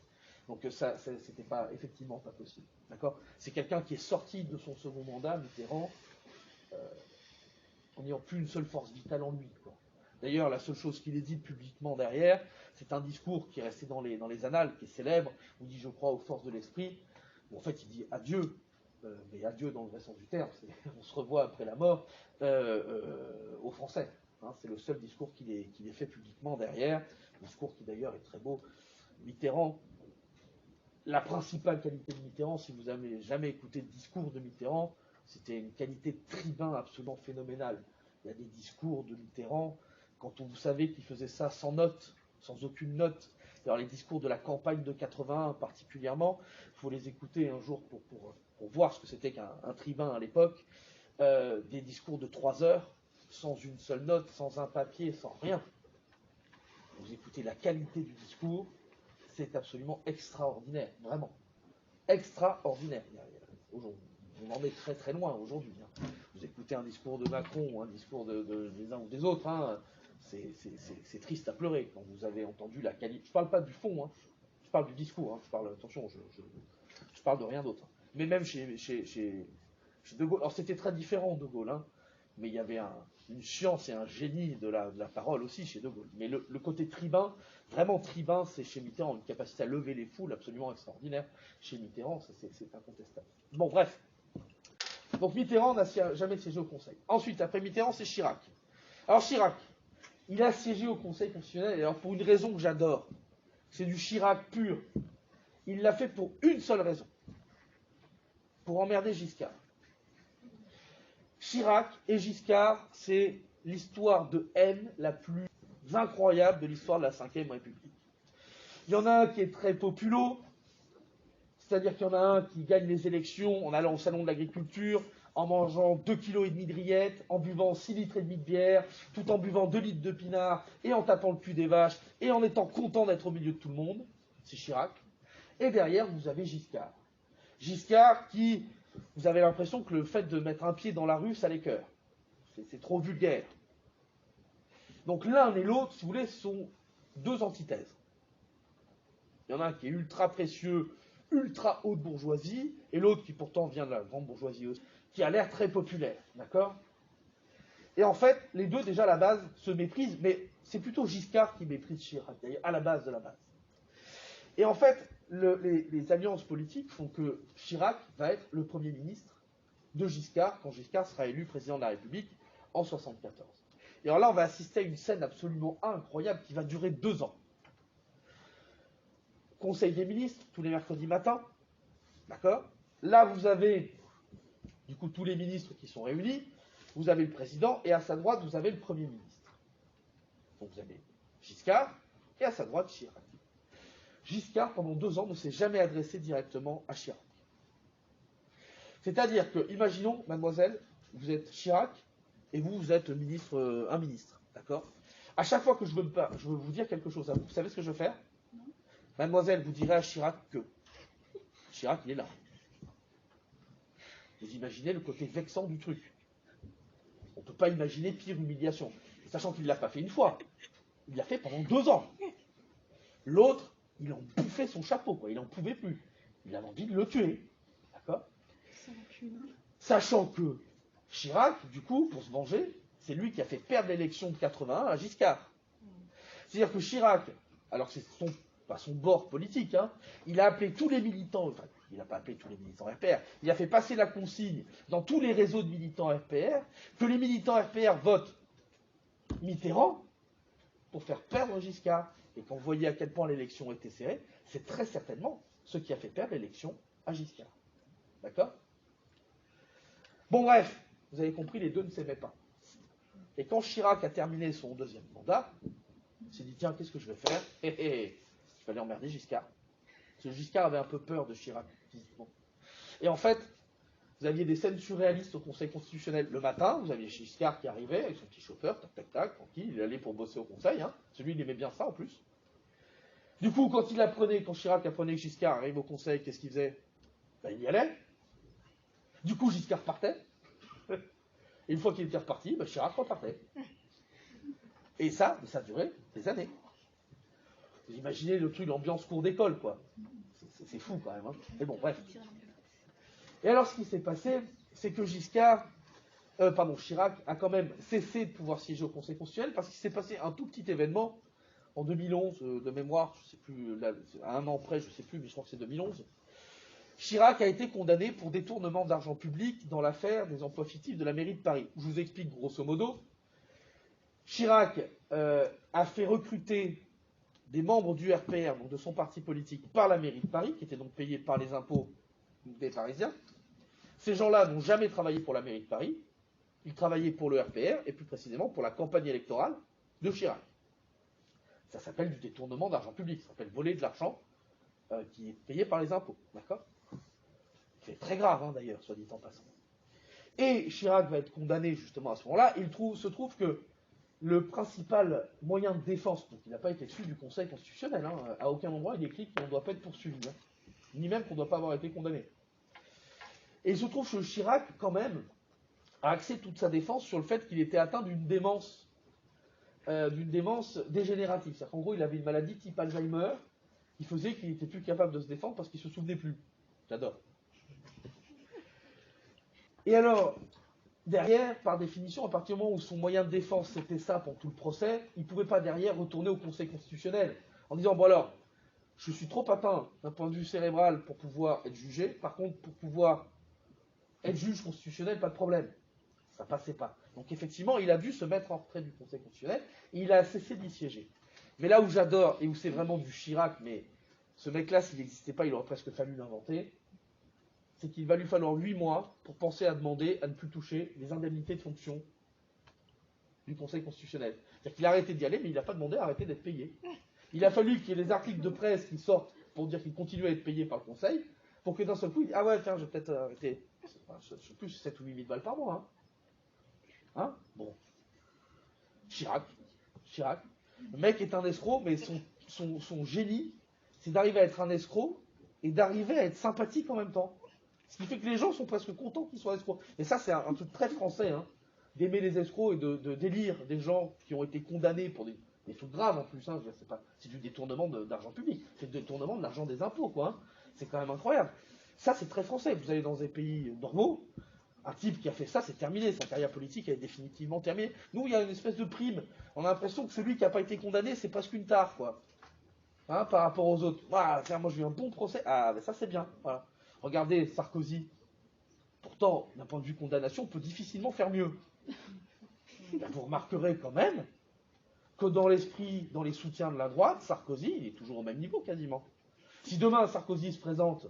C: Donc ça, c'était pas, effectivement pas possible. D'accord ? C'est quelqu'un qui est sorti de son second mandat, Mitterrand, en n'ayant plus une seule force vitale en lui, quoi. D'ailleurs, la seule chose qu'il ait dit publiquement derrière, c'est un discours qui est resté dans les annales, qui est célèbre, où il dit « je crois aux forces de l'esprit ». Bon, en fait, il dit adieu, mais adieu dans le vrai sens du terme, on se revoit après la mort, aux Français. Hein, c'est le seul discours qu'il ait fait publiquement derrière, discours qui d'ailleurs est très beau. Mitterrand, la principale qualité de Mitterrand, si vous n'avez jamais écouté le discours de Mitterrand, c'était une qualité de tribun absolument phénoménale. Il y a des discours de Mitterrand, quand vous savez qu'il faisait ça sans note, sans aucune note. Alors les discours de la campagne de 81 particulièrement, il faut les écouter un jour pour voir ce que c'était qu'un tribun à l'époque. Des discours de 3 heures, sans une seule note, sans un papier, sans rien. Vous écoutez la qualité du discours, c'est absolument extraordinaire, vraiment. Extraordinaire. Aujourd'hui, on en est très très loin aujourd'hui. Hein. Vous écoutez un discours de Macron ou un discours des uns ou des autres, hein, c'est triste à pleurer quand vous avez entendu la qualité. Je ne parle pas du fond, hein, je parle du discours. Hein, attention, je parle de rien d'autre. Mais même chez De Gaulle, alors c'était très différent De Gaulle, hein, mais il y avait une science et un génie de la parole aussi chez De Gaulle. Mais le côté tribun, vraiment tribun, c'est chez Mitterrand, une capacité à lever les foules absolument extraordinaire. Chez Mitterrand, c'est incontestable. Bon, bref. Donc Mitterrand n'a jamais siégé au Conseil. Ensuite, après Mitterrand, c'est Chirac. Alors Chirac, il a siégé au Conseil constitutionnel, et alors pour une raison que j'adore, c'est du Chirac pur. Il l'a fait pour une seule raison. Pour emmerder Giscard. Chirac et Giscard, c'est l'histoire de haine la plus incroyable de l'histoire de la Ve République. Il y en a un qui est très populo, c'est-à-dire qu'il y en a un qui gagne les élections en allant au salon de l'agriculture, en mangeant 2,5 kg de rillettes, en buvant 6,5 litres de bière, tout en buvant 2 litres de pinard, et en tapant le cul des vaches, et en étant content d'être au milieu de tout le monde. C'est Chirac. Et derrière, vous avez Giscard. Giscard qui, vous avez l'impression que le fait de mettre un pied dans la rue, ça l'écœure. C'est trop vulgaire. Donc l'un et l'autre, si vous voulez, sont deux antithèses. Il y en a un qui est ultra précieux, ultra haute bourgeoisie, et l'autre qui pourtant vient de la grande bourgeoisie aussi, qui a l'air très populaire, d'accord ? Et en fait, les deux, déjà à la base, se méprisent, mais c'est plutôt Giscard qui méprise Chirac, d'ailleurs, à la base de la base. Et en fait, les alliances politiques font que Chirac va être le Premier ministre de Giscard, quand Giscard sera élu président de la République en 1974. Et alors là, on va assister à une scène absolument incroyable qui va durer 2 ans. Conseil des ministres, tous les mercredis matins, d'accord ? Là, vous avez, du coup, tous les ministres qui sont réunis, vous avez le président, et à sa droite, vous avez le Premier ministre. Donc vous avez Giscard, et à sa droite, Chirac. Giscard, pendant 2 ans, ne s'est jamais adressé directement à Chirac. C'est-à-dire que, imaginons, mademoiselle, vous êtes Chirac, et vous êtes un ministre, d'accord ? À chaque fois que je veux vous dire quelque chose à vous, vous savez ce que je vais faire ?
B: Non.
C: Mademoiselle, vous direz à Chirac que Chirac, il est là. Vous imaginez le côté vexant du truc. On ne peut pas imaginer pire humiliation. Sachant qu'il ne l'a pas fait une fois. Il l'a fait pendant 2 ans. L'autre, il en bouffait son chapeau, quoi. Il n'en pouvait plus. Il avait envie de le tuer. D'accord ? Sachant que Chirac, du coup, pour se venger, c'est lui qui a fait perdre l'élection de 81 à Giscard. C'est-à-dire que Chirac, alors c'est pas son bord politique, hein, il a appelé tous les militants, enfin, il n'a pas appelé tous les militants RPR, il a fait passer la consigne dans tous les réseaux de militants RPR, que les militants RPR votent Mitterrand, pour faire perdre Giscard. Et quand vous voyez à quel point l'élection était serrée, c'est très certainement ce qui a fait perdre l'élection à Giscard. D'accord? Bon bref, vous avez compris, les deux ne s'aimaient pas. Et quand Chirac a terminé son deuxième mandat, il s'est dit, tiens, qu'est-ce que je vais faire? Je vais aller emmerder Giscard. Parce que Giscard avait un peu peur de Chirac, physiquement. Et en fait, vous aviez des scènes surréalistes au Conseil constitutionnel. Le matin, vous aviez Giscard qui arrivait avec son petit chauffeur, tac, tac, tac, tranquille, il allait pour bosser au Conseil. Hein. Celui, il aimait bien ça, en plus. Du coup, quand Chirac apprenait que Giscard arrive au Conseil, qu'est-ce qu'il faisait? Ben, il y allait. Du coup, Giscard partait. Et une fois qu'il était reparti, ben, Chirac repartait. Et ça durait des années. Vous imaginez le truc, l'ambiance cours d'école, quoi. C'est fou, quand même. Hein. Mais bon, bref. Et alors, ce qui s'est passé, c'est que Chirac a quand même cessé de pouvoir siéger au Conseil constitutionnel parce qu'il s'est passé un tout petit événement en 2011, de mémoire, je ne sais plus, là, à un an près, je ne sais plus, mais je crois que c'est 2011. Chirac a été condamné pour détournement d'argent public dans l'affaire des emplois fictifs de la mairie de Paris. Je vous explique grosso modo. Chirac a fait recruter des membres du RPR, donc de son parti politique, par la mairie de Paris, qui étaient donc payés par les impôts des Parisiens. Ces gens-là n'ont jamais travaillé pour la mairie de Paris. Ils travaillaient pour le RPR, et plus précisément pour la campagne électorale de Chirac. Ça s'appelle du détournement d'argent public, ça s'appelle voler de l'argent qui est payé par les impôts. D'accord? C'est très grave, hein, d'ailleurs, soit dit en passant. Et Chirac va être condamné justement à ce moment-là. Il se trouve que le principal moyen de défense, donc il n'a pas été exclu du Conseil constitutionnel, hein, à aucun endroit il est écrit qu'on ne doit pas être poursuivi, hein, ni même qu'on ne doit pas avoir été condamné. Et il se trouve que Chirac, quand même, a axé toute sa défense sur le fait qu'il était atteint d'une démence dégénérative. C'est-à-dire qu'en gros, il avait une maladie type Alzheimer qui faisait qu'il n'était plus capable de se défendre parce qu'il ne se souvenait plus. J'adore. Et alors, derrière, par définition, à partir du moment où son moyen de défense c'était ça pour tout le procès, il ne pouvait pas derrière retourner au Conseil constitutionnel en disant, bon alors, je suis trop atteint d'un point de vue cérébral pour pouvoir être jugé, par contre, pour pouvoir être juge constitutionnel, pas de problème. Ça passait pas. Donc effectivement, il a dû se mettre en retrait du Conseil constitutionnel, et il a cessé d'y siéger. Mais là où j'adore, et où c'est vraiment du Chirac, mais ce mec-là, s'il n'existait pas, il aurait presque fallu l'inventer, c'est qu'il va lui falloir 8 mois pour penser à demander à ne plus toucher les indemnités de fonction du Conseil constitutionnel. C'est-à-dire qu'il a arrêté d'y aller, mais il n'a pas demandé à arrêter d'être payé. Il a fallu qu'il y ait des articles de presse qui sortent pour dire qu'il continue à être payé par le Conseil, pour que d'un seul coup, il dise, ah ouais, tiens, je vais peut-être arrêter. Je ne sais plus, 7 ou 8 000 balles par mois. Hein, bon. Chirac. Le mec est un escroc, mais son génie, c'est d'arriver à être un escroc et d'arriver à être sympathique en même temps. Ce qui fait que les gens sont presque contents qu'ils soient escrocs. Et ça, c'est un truc très français, hein, d'aimer les escrocs et de délire des gens qui ont été condamnés pour des trucs graves en plus. Hein, c'est du détournement d'argent public. C'est du détournement de l'argent des impôts, quoi. Hein. C'est quand même incroyable. Ça, c'est très français. Vous allez dans des pays normaux, un type qui a fait ça, c'est terminé. Sa carrière politique est définitivement terminée. Nous, il y a une espèce de prime. On a l'impression que celui qui n'a pas été condamné, c'est presque une tare, quoi. Hein, par rapport aux autres. Ah, tiens, moi, j'ai eu un bon procès. Ah, ben ça, c'est bien. Voilà. Regardez Sarkozy. Pourtant, d'un point de vue condamnation, on peut difficilement faire mieux. Ben, vous remarquerez quand même que dans l'esprit, dans les soutiens de la droite, Sarkozy, il est toujours au même niveau quasiment. Si demain Sarkozy se présente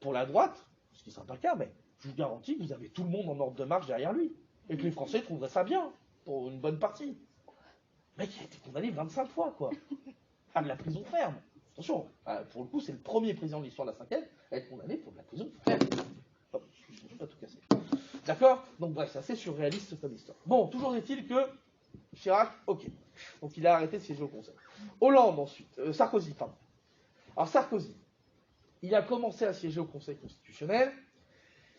C: pour la droite, ce qui ne sera pas le cas, mais je vous garantis que vous avez tout le monde en ordre de marche derrière lui. Et que les Français trouveraient ça bien, pour une bonne partie. Le mec, il a été condamné 25 fois, quoi. À de la prison ferme. Attention, pour le coup, c'est le premier président de l'histoire de la 5e à être condamné pour de la prison ferme. Oh, je ne vais pas tout casser. D'accord? Donc bref, c'est assez surréaliste comme histoire. Bon, toujours est-il que Chirac, ok. Donc il a arrêté de siéger au Conseil. Hollande ensuite, Sarkozy, pardon. Alors Sarkozy, il a commencé à siéger au Conseil constitutionnel,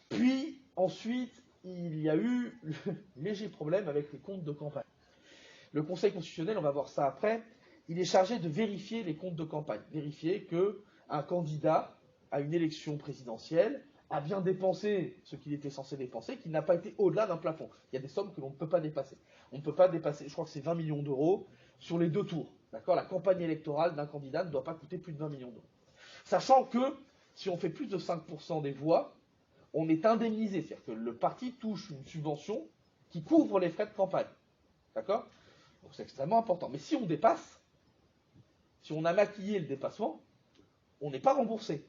C: puis ensuite il y a eu le léger problème avec les comptes de campagne. Le Conseil constitutionnel, on va voir ça après, il est chargé de vérifier les comptes de campagne, vérifier qu'un candidat à une élection présidentielle a bien dépensé ce qu'il était censé dépenser, qu'il n'a pas été au-delà d'un plafond. Il y a des sommes que l'on ne peut pas dépasser. On ne peut pas dépasser, je crois que c'est 20 millions d'euros sur les 2 tours. D'accord ? La campagne électorale d'un candidat ne doit pas coûter plus de 20 millions d'euros. Sachant que si on fait plus de 5% des voix, on est indemnisé. C'est-à-dire que le parti touche une subvention qui couvre les frais de campagne. D'accord ? Donc c'est extrêmement important. Mais si on dépasse, si on a maquillé le dépassement, on n'est pas remboursé.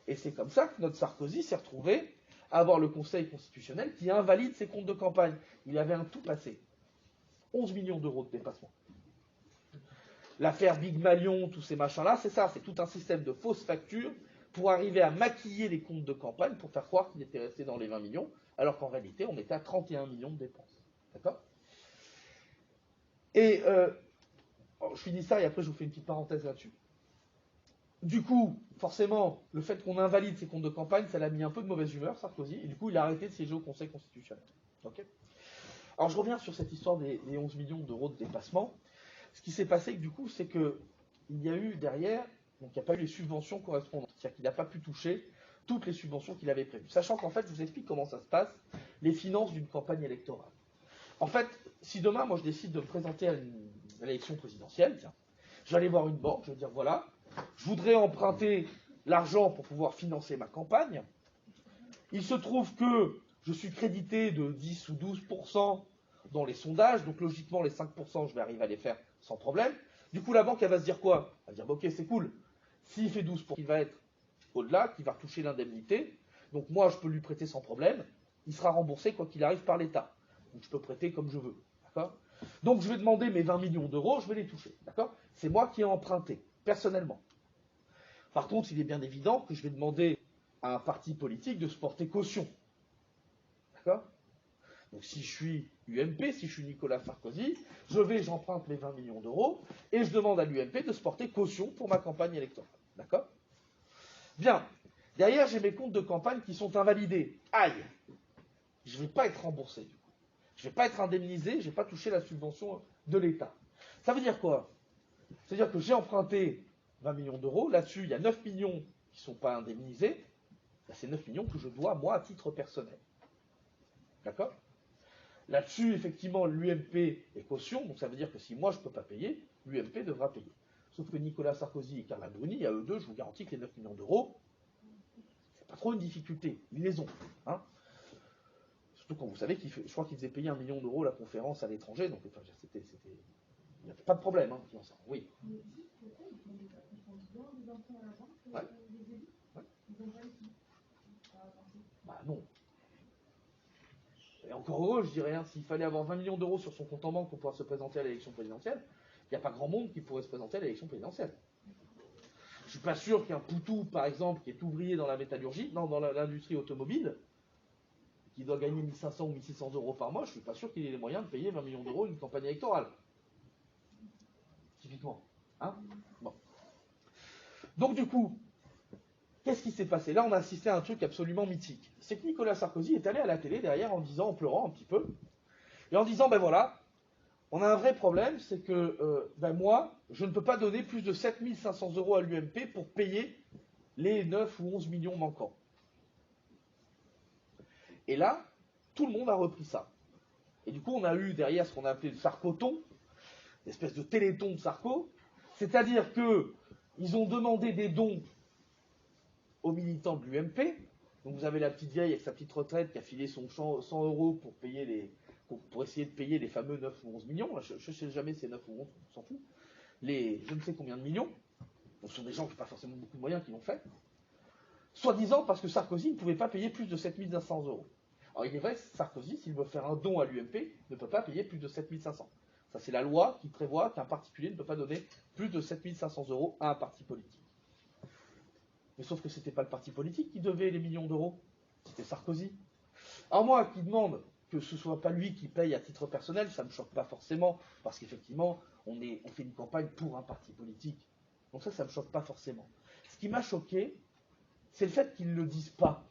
C: Et c'est comme ça que notre Sarkozy s'est retrouvé à avoir le Conseil constitutionnel qui invalide ses comptes de campagne. Il avait un tout passé. 11 millions d'euros de dépassement. L'affaire Big Malion, tous ces machins-là, c'est ça, c'est tout un système de fausses factures pour arriver à maquiller les comptes de campagne pour faire croire qu'il était resté dans les 20 millions, alors qu'en réalité, on était à 31 millions de dépenses. D'accord ? Et je finis ça et après je vous fais une petite parenthèse là-dessus. Du coup, forcément, le fait qu'on invalide ses comptes de campagne, ça l'a mis un peu de mauvaise humeur, Sarkozy, et du coup, il a arrêté de siéger au Conseil constitutionnel. Okay ? Alors, je reviens sur cette histoire des 11 millions d'euros de dépassement. Ce qui s'est passé, du coup, c'est qu'il y a eu derrière, donc il n'y a pas eu les subventions correspondantes, c'est-à-dire qu'il n'a pas pu toucher toutes les subventions qu'il avait prévues. Sachant qu'en fait, je vous explique comment ça se passe, les finances d'une campagne électorale. En fait, si demain, moi, je décide de me présenter à l'élection présidentielle, tiens, je vais aller voir une banque, je vais dire, voilà, je voudrais emprunter l'argent pour pouvoir financer ma campagne. Il se trouve que je suis crédité de 10 ou 12% dans les sondages, donc logiquement, les 5%, je vais arriver à les faire sans problème. Du coup, la banque, elle va se dire quoi ? Elle va dire, ok, c'est cool. S'il fait 12%, il va être au-delà, qu'il va retoucher l'indemnité. Donc moi, je peux lui prêter sans problème. Il sera remboursé quoi qu'il arrive par l'État. Donc je peux prêter comme je veux. D'accord ? Donc je vais demander mes 20 millions d'euros, je vais les toucher. D'accord ? C'est moi qui ai emprunté, personnellement. Par contre, il est bien évident que je vais demander à un parti politique de se porter caution. D'accord ? Donc si je suis UMP, si je suis Nicolas Sarkozy, j'emprunte mes 20 millions d'euros et je demande à l'UMP de se porter caution pour ma campagne électorale. D'accord ? Bien. Derrière, j'ai mes comptes de campagne qui sont invalidés. Aïe ! Je ne vais pas être remboursé, du coup. Je ne vais pas être indemnisé, je ne vais pas toucher la subvention de l'État. Ça veut dire quoi ? C'est-à-dire que j'ai emprunté 20 millions d'euros, là-dessus, il y a 9 millions qui ne sont pas indemnisés. C'est 9 millions que je dois, moi, à titre personnel. D'accord ? Là-dessus, effectivement, l'UMP est caution, donc ça veut dire que si moi je ne peux pas payer, l'UMP devra payer. Sauf que Nicolas Sarkozy et Carla Bruni, à eux deux, je vous garantis que les 9 millions d'euros, c'est pas trop une difficulté. Ils les ont. Hein. Surtout quand vous savez je crois qu'ils faisaient payer 1 million d'euros la conférence à l'étranger, donc enfin, il n'y avait pas de problème. Hein, oui. Ouais. Ouais. Bah non. Et encore heureux, je dirais, hein, s'il fallait avoir 20 millions d'euros sur son compte en banque pour pouvoir se présenter à l'élection présidentielle, il n'y a pas grand monde qui pourrait se présenter à l'élection présidentielle. Je ne suis pas sûr qu'un Poutou, par exemple, qui est ouvrier dans la métallurgie, non, dans l'industrie automobile, qui doit gagner 1500 ou 1600 euros par mois, je ne suis pas sûr qu'il ait les moyens de payer 20 millions d'euros une campagne électorale. Typiquement. Hein ? Bon. Donc du coup, qu'est-ce qui s'est passé ? Là, on a assisté à un truc absolument mythique. C'est que Nicolas Sarkozy est allé à la télé derrière en disant, en pleurant un petit peu, et en disant, ben voilà, on a un vrai problème, c'est que moi, je ne peux pas donner plus de 7500 euros à l'UMP pour payer les 9 ou 11 millions manquants. Et là, tout le monde a repris ça. Et du coup, on a eu derrière ce qu'on a appelé le Sarkoton, une espèce de téléthon de Sarko, c'est-à-dire qu'ils ont demandé des dons aux militants de l'UMP. Donc vous avez la petite vieille avec sa petite retraite qui a filé son 100 euros pour essayer de payer les fameux 9 ou 11 millions. Je ne sais jamais si c'est 9 ou 11, on s'en fout. Je ne sais combien de millions. Donc ce sont des gens qui n'ont pas forcément beaucoup de moyens qui l'ont fait. Soi-disant parce que Sarkozy ne pouvait pas payer plus de 7500 euros. Alors il est vrai que Sarkozy, s'il veut faire un don à l'UMP, ne peut pas payer plus de 7500. Ça c'est la loi qui prévoit qu'un particulier ne peut pas donner plus de 7500 euros à un parti politique. Mais sauf que c'était pas le parti politique qui devait les millions d'euros, c'était Sarkozy. Alors moi qui demande que ce soit pas lui qui paye à titre personnel, ça me choque pas forcément, parce qu'effectivement, on fait une campagne pour un parti politique. Donc ça me choque pas forcément. Ce qui m'a choqué, c'est le fait qu'ils ne le disent pas.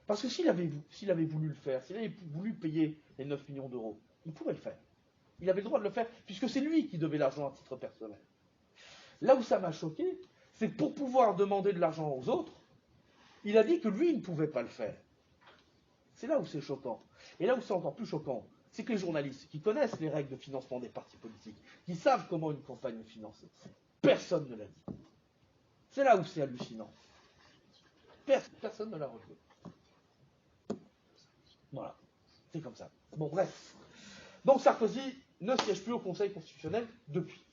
C: Parce que s'il avait voulu le faire, s'il avait voulu payer les 9 millions d'euros, il pouvait le faire. Il avait le droit de le faire, puisque c'est lui qui devait l'argent à titre personnel. Là où ça m'a choqué, c'est que pour pouvoir demander de l'argent aux autres, il a dit que lui, il ne pouvait pas le faire. C'est là où c'est choquant. Et là où c'est encore plus choquant, c'est que les journalistes qui connaissent les règles de financement des partis politiques, qui savent comment une campagne est financée, personne ne l'a dit. C'est là où c'est hallucinant. Personne ne l'a relevé. Voilà. C'est comme ça. Bon, bref. Donc Sarkozy, ne siège plus au Conseil constitutionnel depuis.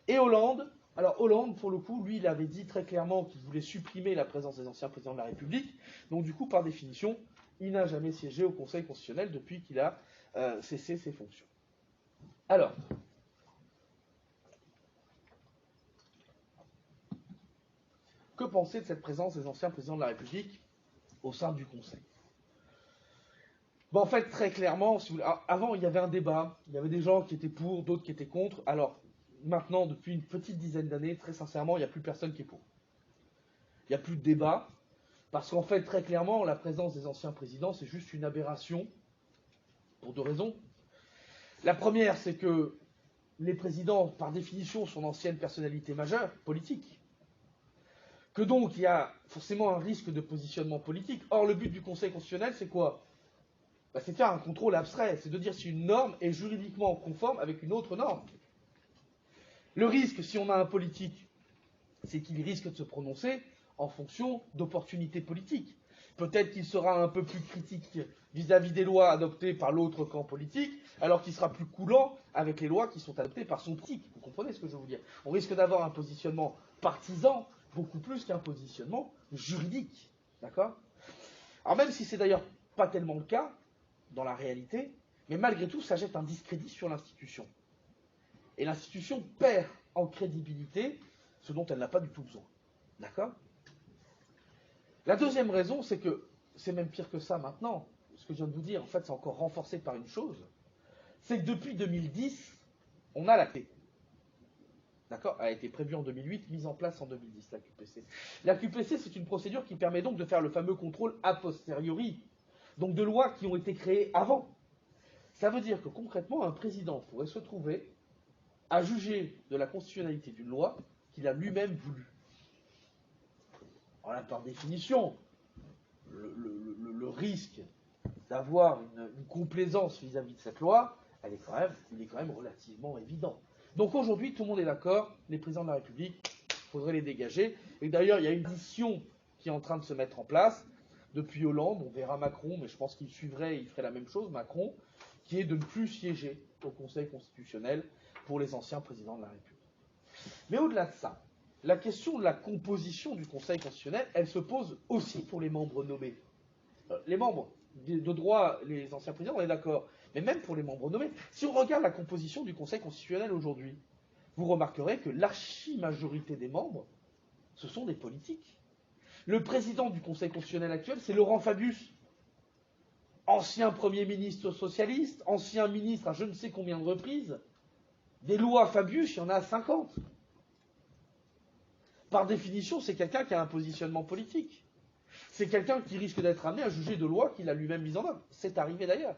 C: Et Hollande, alors Hollande, pour le coup, lui, il avait dit très clairement qu'il voulait supprimer la présence des anciens présidents de la République. Donc du coup, par définition, il n'a jamais siégé au Conseil constitutionnel depuis qu'il a cessé ses fonctions. Alors, que penser de cette présence des anciens présidents de la République au sein du Conseil? Bon, en fait, très clairement, si vous... avant, il y avait un débat, il y avait des gens qui étaient pour, d'autres qui étaient contre. Alors, maintenant, depuis une petite dizaine d'années, très sincèrement, il n'y a plus personne qui est pour. Il n'y a plus de débat, parce qu'en fait, très clairement, la présence des anciens présidents, c'est juste une aberration, pour deux raisons. La première, c'est que les présidents, par définition, sont d'anciennes personnalités majeures, politiques, que donc il y a forcément un risque de positionnement politique. Or, le but du Conseil constitutionnel, c'est quoi? C'est de faire un contrôle abstrait, c'est de dire si une norme est juridiquement conforme avec une autre norme. Le risque, si on a un politique, c'est qu'il risque de se prononcer en fonction d'opportunités politiques. Peut-être qu'il sera un peu plus critique vis-à-vis des lois adoptées par l'autre camp politique, alors qu'il sera plus coulant avec les lois qui sont adoptées par son politique. Vous comprenez ce que je veux vous dire? On risque d'avoir un positionnement partisan beaucoup plus qu'un positionnement juridique. D'accord? Alors même si c'est d'ailleurs pas tellement le cas, dans la réalité, mais malgré tout, ça jette un discrédit sur l'institution. Et l'institution perd en crédibilité ce dont elle n'a pas du tout besoin. D'accord? La deuxième raison, c'est que c'est même pire que ça maintenant. Ce que je viens de vous dire, en fait, c'est encore renforcé par une chose. C'est que depuis 2010, on a la clé. D'accord? Elle a été prévue en 2008, mise en place en 2010, la QPC. La QPC, c'est une procédure qui permet donc de faire le fameux contrôle a posteriori. Donc de lois qui ont été créées avant. Ça veut dire que concrètement, un président pourrait se trouver à juger de la constitutionnalité d'une loi qu'il a lui-même voulu. Alors là, par définition, le risque d'avoir une complaisance vis-à-vis de cette loi, il est quand même relativement évident. Donc aujourd'hui, tout le monde est d'accord, les présidents de la République, il faudrait les dégager. Et d'ailleurs, il y a une mission qui est en train de se mettre en place. Depuis Hollande, on verra Macron, mais je pense qu'il suivrait, il ferait la même chose, Macron, qui est de ne plus siéger au Conseil constitutionnel pour les anciens présidents de la République. Mais au-delà de ça, la question de la composition du Conseil constitutionnel, elle se pose aussi pour les membres nommés. Les membres de droit, les anciens présidents, on est d'accord, mais même pour les membres nommés. Si on regarde la composition du Conseil constitutionnel aujourd'hui, vous remarquerez que l'archi-majorité des membres, ce sont des politiques. Le président du Conseil constitutionnel actuel, c'est Laurent Fabius, ancien Premier ministre socialiste, ancien ministre à je ne sais combien de reprises. Des lois Fabius, il y en a 50. Par définition, c'est quelqu'un qui a un positionnement politique. C'est quelqu'un qui risque d'être amené à juger de lois qu'il a lui-même mises en œuvre. C'est arrivé d'ailleurs.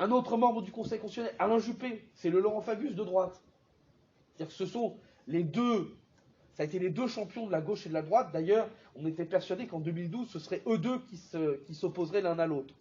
C: Un autre membre du Conseil constitutionnel, Alain Juppé, c'est le Laurent Fabius de droite. C'est-à-dire que ce sont les deux... Ça a été les deux champions de la gauche et de la droite. D'ailleurs, on était persuadé qu'en 2012, ce serait eux deux qui s'opposeraient l'un à l'autre.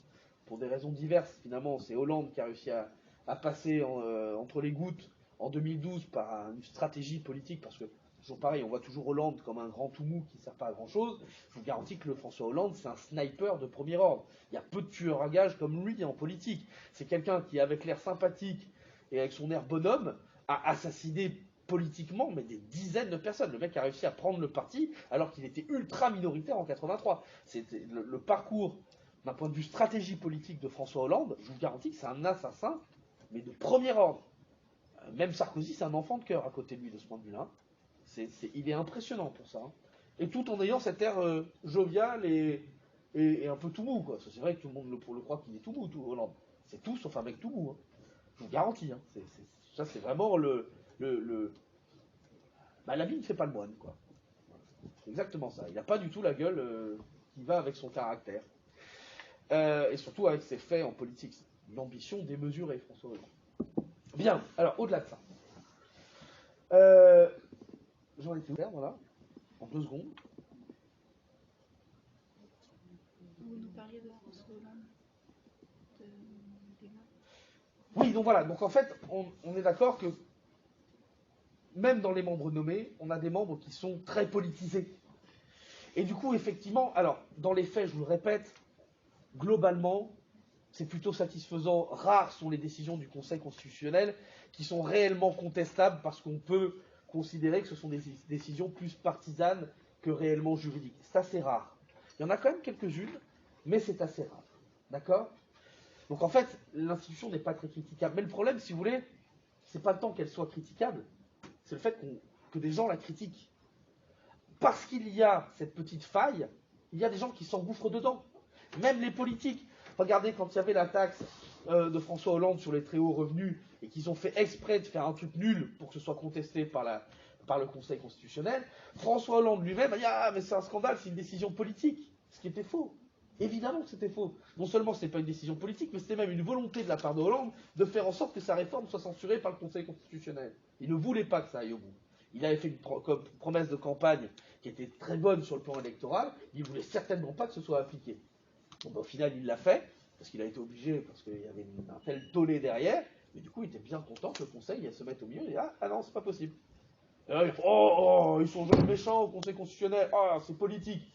C: Pour des raisons diverses, finalement, c'est Hollande qui a réussi à passer entre les gouttes en 2012 par une stratégie politique, parce que, toujours pareil, on voit toujours Hollande comme un grand tout mou qui ne sert pas à grand-chose. Je vous garantis que le François Hollande, c'est un sniper de premier ordre. Il y a peu de tueurs à gages comme lui en politique. C'est quelqu'un qui, avec l'air sympathique et avec son air bonhomme, a assassiné politiquement, mais des dizaines de personnes. Le mec a réussi à prendre le parti alors qu'il était ultra minoritaire en 83. C'était le parcours d'un point de vue stratégie politique de François Hollande, je vous garantis que c'est un assassin, mais de premier ordre. Même Sarkozy, c'est un enfant de cœur à côté de lui de ce point de vue-là. Il est impressionnant pour ça. Et tout en ayant cet air jovial et un peu tout mou, quoi. C'est vrai que tout le monde le croit qu'il est tout mou, tout Hollande. C'est tout sauf un mec tout mou. Hein. Je vous garantis. Hein. Ça, c'est vraiment la vie ne fait pas le moine, quoi. C'est exactement ça. Il n'a pas du tout la gueule qui va avec son caractère. Et surtout avec ses faits en politique. Une ambition démesurée, François Hollande. Bien, alors au-delà de ça. J'en ai tout faire, voilà. En 2 secondes.
B: Vous nous parliez de François Hollande.
C: Oui, donc voilà. Donc en fait, on est d'accord que même dans les membres nommés, on a des membres qui sont très politisés. Et du coup, effectivement, alors, dans les faits, je vous le répète, globalement, c'est plutôt satisfaisant. Rares sont les décisions du Conseil constitutionnel qui sont réellement contestables parce qu'on peut considérer que ce sont des décisions plus partisanes que réellement juridiques. C'est assez rare. Il y en a quand même quelques-unes, mais c'est assez rare. D'accord? Donc en fait, l'institution n'est pas très critiquable. Mais le problème, si vous voulez, c'est pas tant qu'elle soit critiquable, c'est le fait que des gens la critiquent. Parce qu'il y a cette petite faille, il y a des gens qui s'engouffrent dedans. Même les politiques. Regardez, quand il y avait la taxe de François Hollande sur les très hauts revenus, et qu'ils ont fait exprès de faire un truc nul pour que ce soit contesté par le Conseil constitutionnel, François Hollande lui-même a dit « Ah, mais c'est un scandale, c'est une décision politique ». Ce qui était faux. Évidemment que c'était faux. Non seulement ce n'est pas une décision politique, mais c'était même une volonté de la part de Hollande de faire en sorte que sa réforme soit censurée par le Conseil constitutionnel. Il ne voulait pas que ça aille au bout. Il avait fait une promesse de campagne qui était très bonne sur le plan électoral, il ne voulait certainement pas que ce soit appliqué. Bon, ben, au final, il l'a fait, parce qu'il a été obligé, parce qu'il y avait un tel tollé derrière, mais du coup, il était bien content que le Conseil se mette au milieu et dit « Ah non, c'est pas possible ». Et là, il faut « Oh, ils sont jeunes méchants au Conseil constitutionnel, ah, c'est politique ».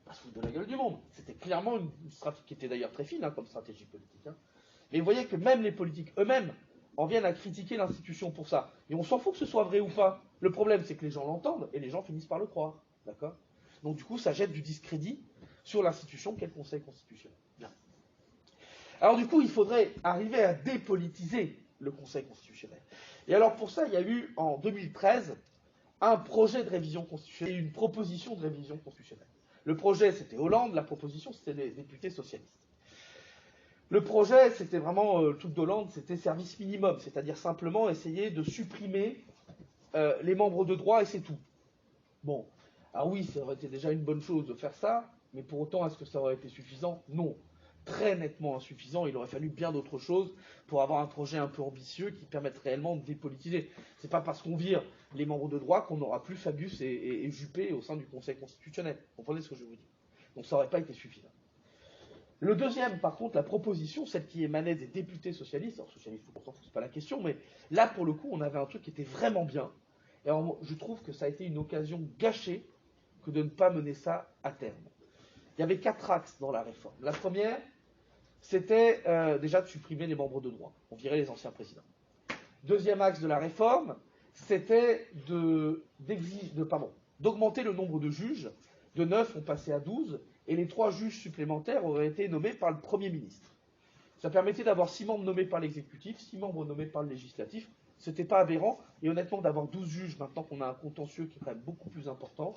C: Pas se foutre de la gueule du monde. C'était clairement une stratégie qui était d'ailleurs très fine comme stratégie politique. Mais vous voyez que même les politiques eux-mêmes en viennent à critiquer l'institution pour ça. Et on s'en fout que ce soit vrai ou pas. Le problème, c'est que les gens l'entendent et les gens finissent par le croire. D'accord? Donc du coup, ça jette du discrédit sur l'institution qu'est le Conseil constitutionnel. Bien. Alors du coup, il faudrait arriver à dépolitiser le Conseil constitutionnel. Et alors pour ça, il y a eu en 2013 un projet de révision constitutionnelle et une proposition de révision constitutionnelle. Le projet, c'était Hollande, la proposition, c'était les députés socialistes. Le projet, c'était vraiment, le truc d'Hollande, c'était service minimum, c'est-à-dire simplement essayer de supprimer les membres de droit et c'est tout. Bon, alors oui, ça aurait été déjà une bonne chose de faire ça, mais pour autant, est-ce que ça aurait été suffisant? Non. Très nettement insuffisant, il aurait fallu bien d'autres choses pour avoir un projet un peu ambitieux qui permette réellement de dépolitiser. C'est pas parce qu'on vire les membres de droit qu'on n'aura plus Fabius et Juppé au sein du Conseil constitutionnel. Vous comprenez ce que je vous dis? Donc ça n'aurait pas été suffisant. Le deuxième, par contre, la proposition, celle qui émanait des députés socialistes, alors socialistes, pourtant, c'est pas la question, mais là, pour le coup, on avait un truc qui était vraiment bien. Et alors, je trouve que ça a été une occasion gâchée que de ne pas mener ça à terme. Il y avait 4 axes dans la réforme. La première, c'était déjà de supprimer les membres de droit. On virait les anciens présidents. Deuxième axe de la réforme, c'était d'augmenter le nombre de juges. De 9, on passait à 12, et les 3 juges supplémentaires auraient été nommés par le Premier ministre. Ça permettait d'avoir 6 membres nommés par l'exécutif, 6 membres nommés par le législatif. C'était pas aberrant, et honnêtement, d'avoir 12 juges, maintenant qu'on a un contentieux qui est quand même beaucoup plus important,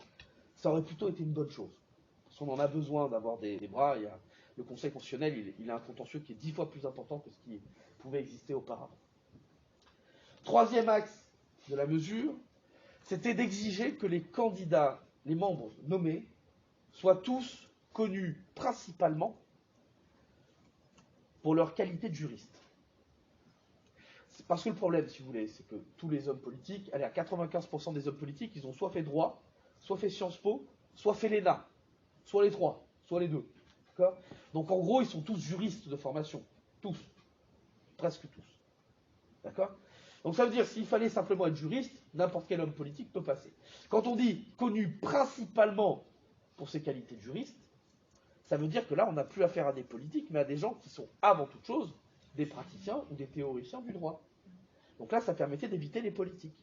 C: ça aurait plutôt été une bonne chose. Parce qu'on en a besoin d'avoir des bras. Le Conseil constitutionnel, il a un contentieux qui est 10 fois plus important que ce qui pouvait exister auparavant. Troisième axe de la mesure, c'était d'exiger que les candidats, les membres nommés, soient tous connus principalement pour leur qualité de juriste. C'est parce que le problème, si vous voulez, c'est que tous les hommes politiques, allez, à 95% des hommes politiques, ils ont soit fait droit, soit fait Sciences Po, soit fait l'ENA, soit les 3, soit les 2. D'accord? Donc en gros, ils sont tous juristes de formation. Tous. Presque tous. D'accord? Donc ça veut dire, s'il fallait simplement être juriste, n'importe quel homme politique peut passer. Quand on dit connu principalement pour ses qualités de juriste, ça veut dire que là, on n'a plus affaire à des politiques, mais à des gens qui sont, avant toute chose, des praticiens ou des théoriciens du droit. Donc là, ça permettait d'éviter les politiques.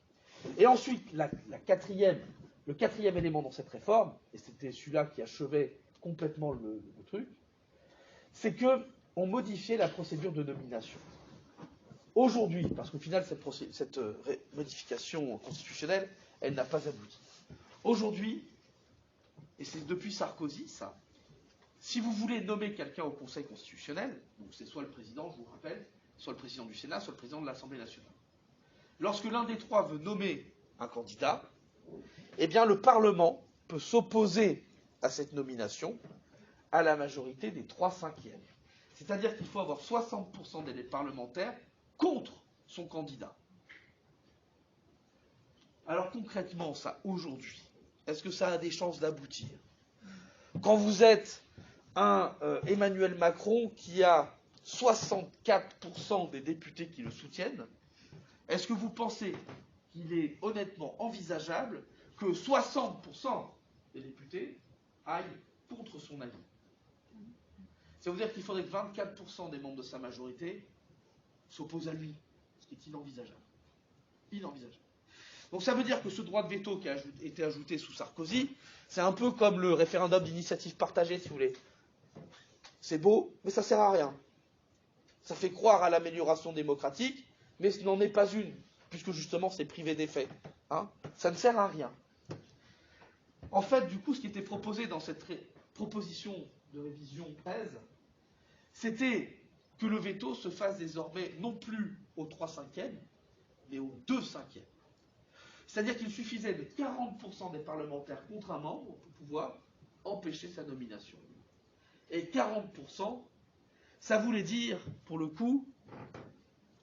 C: Et ensuite, le quatrième élément dans cette réforme, et c'était celui-là qui achevait complètement le truc, c'est qu'on modifiait la procédure de nomination. Aujourd'hui, parce qu'au final, cette modification constitutionnelle, elle n'a pas abouti. Aujourd'hui, et c'est depuis Sarkozy, ça, si vous voulez nommer quelqu'un au Conseil constitutionnel, donc c'est soit le président, je vous rappelle, soit le président du Sénat, soit le président de l'Assemblée nationale. Lorsque l'un des 3 veut nommer un candidat, eh bien le Parlement peut s'opposer à cette nomination à la majorité des 3/5. C'est-à-dire qu'il faut avoir 60% des parlementaires contre son candidat. Alors concrètement, ça, aujourd'hui, est-ce que ça a des chances d'aboutir? Quand vous êtes un Emmanuel Macron qui a 64% des députés qui le soutiennent, est-ce que vous pensez qu'il est honnêtement envisageable que 60% des députés aillent contre son avis? Ça veut dire qu'il faudrait que 24% des membres de sa majorité s'opposent à lui, ce qui est inenvisageable. Inenvisageable. Donc ça veut dire que ce droit de veto qui a été ajouté sous Sarkozy, c'est un peu comme le référendum d'initiative partagée, si vous voulez. C'est beau, mais ça sert à rien. Ça fait croire à l'amélioration démocratique, mais ce n'en est pas une, puisque justement c'est privé d'effet. Hein, ça ne sert à rien. En fait, du coup, ce qui était proposé dans cette proposition de révision 13, c'était que le veto se fasse désormais non plus au 3/5, mais au 2/5. C'est-à-dire qu'il suffisait de 40% des parlementaires contre un membre pour pouvoir empêcher sa nomination. Et 40%, ça voulait dire, pour le coup,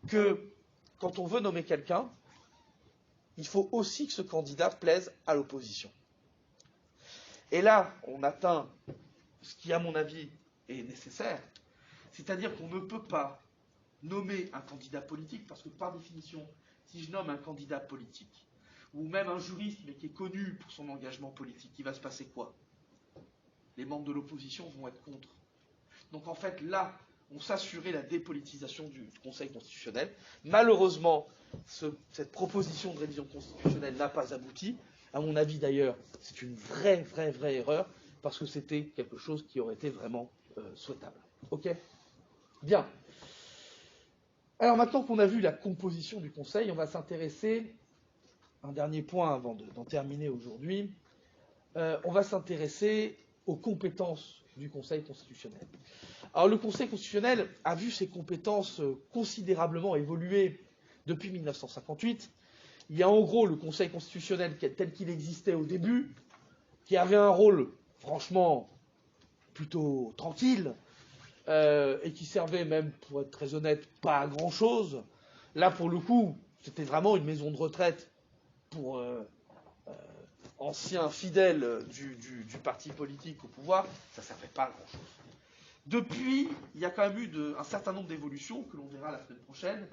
C: que quand on veut nommer quelqu'un, il faut aussi que ce candidat plaise à l'opposition. Et là, on atteint ce qui, à mon avis, est nécessaire, c'est-à-dire qu'on ne peut pas nommer un candidat politique, parce que par définition, si je nomme un candidat politique, ou même un juriste, mais qui est connu pour son engagement politique, il va se passer quoi? Les membres de l'opposition vont être contre. Donc en fait, là, on s'assurait la dépolitisation du Conseil constitutionnel. Malheureusement, cette proposition de révision constitutionnelle n'a pas abouti. À mon avis, d'ailleurs, c'est une vraie erreur, parce que c'était quelque chose qui aurait été vraiment souhaitable. Ok? Bien. Alors maintenant qu'on a vu la composition du Conseil, on va s'intéresser, un dernier point avant d'en terminer aujourd'hui, on va s'intéresser aux compétences du Conseil constitutionnel. Alors le Conseil constitutionnel a vu ses compétences considérablement évoluer depuis 1958. Il y a en gros le Conseil constitutionnel tel qu'il existait au début, qui avait un rôle franchement plutôt tranquille, et qui servait même, pour être très honnête, pas à grand-chose. Là, pour le coup, c'était vraiment une maison de retraite pour anciens fidèles du parti politique au pouvoir. Ça ne servait pas à grand-chose. Depuis, il y a quand même eu un certain nombre d'évolutions que l'on verra la semaine prochaine.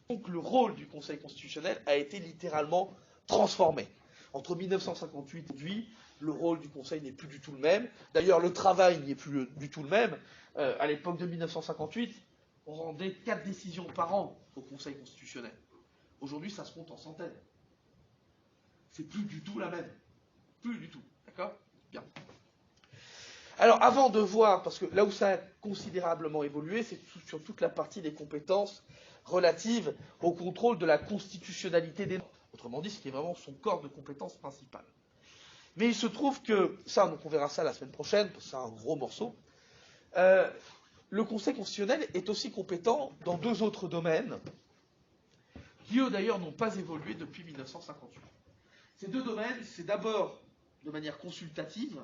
C: Donc le rôle du Conseil constitutionnel a été littéralement transformé. Entre 1958 et aujourd'hui, le rôle du Conseil n'est plus du tout le même. D'ailleurs, le travail n'est plus du tout le même. À l'époque de 1958, on rendait 4 décisions par an au Conseil constitutionnel. Aujourd'hui, ça se compte en centaines. C'est plus du tout la même. Plus du tout. D'accord? Bien. Alors, avant de voir, parce que là où ça a considérablement évolué, c'est sur toute la partie des compétences relatives au contrôle de la constitutionnalité des normes. Autrement dit, ce qui est vraiment son corps de compétences principal. Mais il se trouve que, ça, donc on verra ça la semaine prochaine, parce que c'est un gros morceau, le Conseil constitutionnel est aussi compétent dans 2 autres domaines, qui eux d'ailleurs n'ont pas évolué depuis 1958. Ces 2 domaines, c'est d'abord de manière consultative.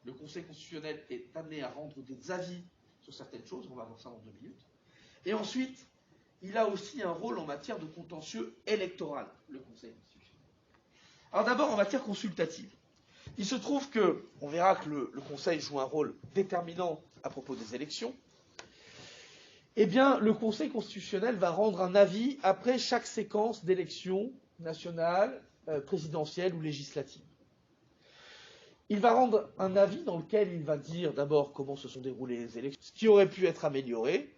C: Le Conseil constitutionnel est amené à rendre des avis sur certaines choses, on va voir ça dans 2 minutes. Et ensuite, il a aussi un rôle en matière de contentieux électoral, le Conseil constitutionnel. Alors d'abord, en matière consultative, il se trouve que, on verra que le Conseil joue un rôle déterminant à propos des élections. Eh bien, le Conseil constitutionnel va rendre un avis après chaque séquence d'élections nationales, présidentielles ou législatives. Il va rendre un avis dans lequel il va dire d'abord comment se sont déroulées les élections, ce qui aurait pu être amélioré,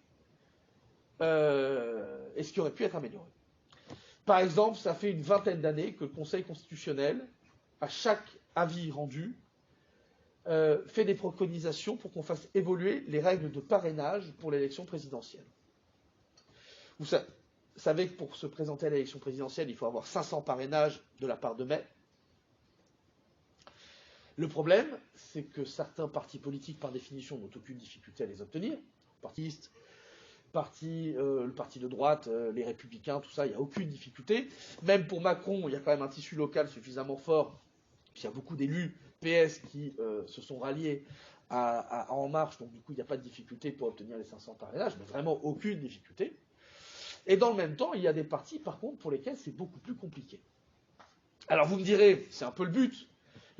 C: et ce qui aurait pu être amélioré. Par exemple, ça fait une vingtaine d'années que le Conseil constitutionnel, à chaque avis rendu, fait des préconisations pour qu'on fasse évoluer les règles de parrainage pour l'élection présidentielle. Vous savez que pour se présenter à l'élection présidentielle, il faut avoir 500 parrainages de la part de mai. Le problème, c'est que certains partis politiques, par définition, n'ont aucune difficulté à les obtenir. Le parti de droite, les Républicains, tout ça, il n'y a aucune difficulté. Même pour Macron, il y a quand même un tissu local suffisamment fort. Puis il y a beaucoup d'élus PS qui se sont ralliés à En Marche, donc du coup, il n'y a pas de difficulté pour obtenir les 500 parrainages, mais vraiment aucune difficulté. Et dans le même temps, il y a des partis, par contre, pour lesquels c'est beaucoup plus compliqué. Alors vous me direz, c'est un peu le but.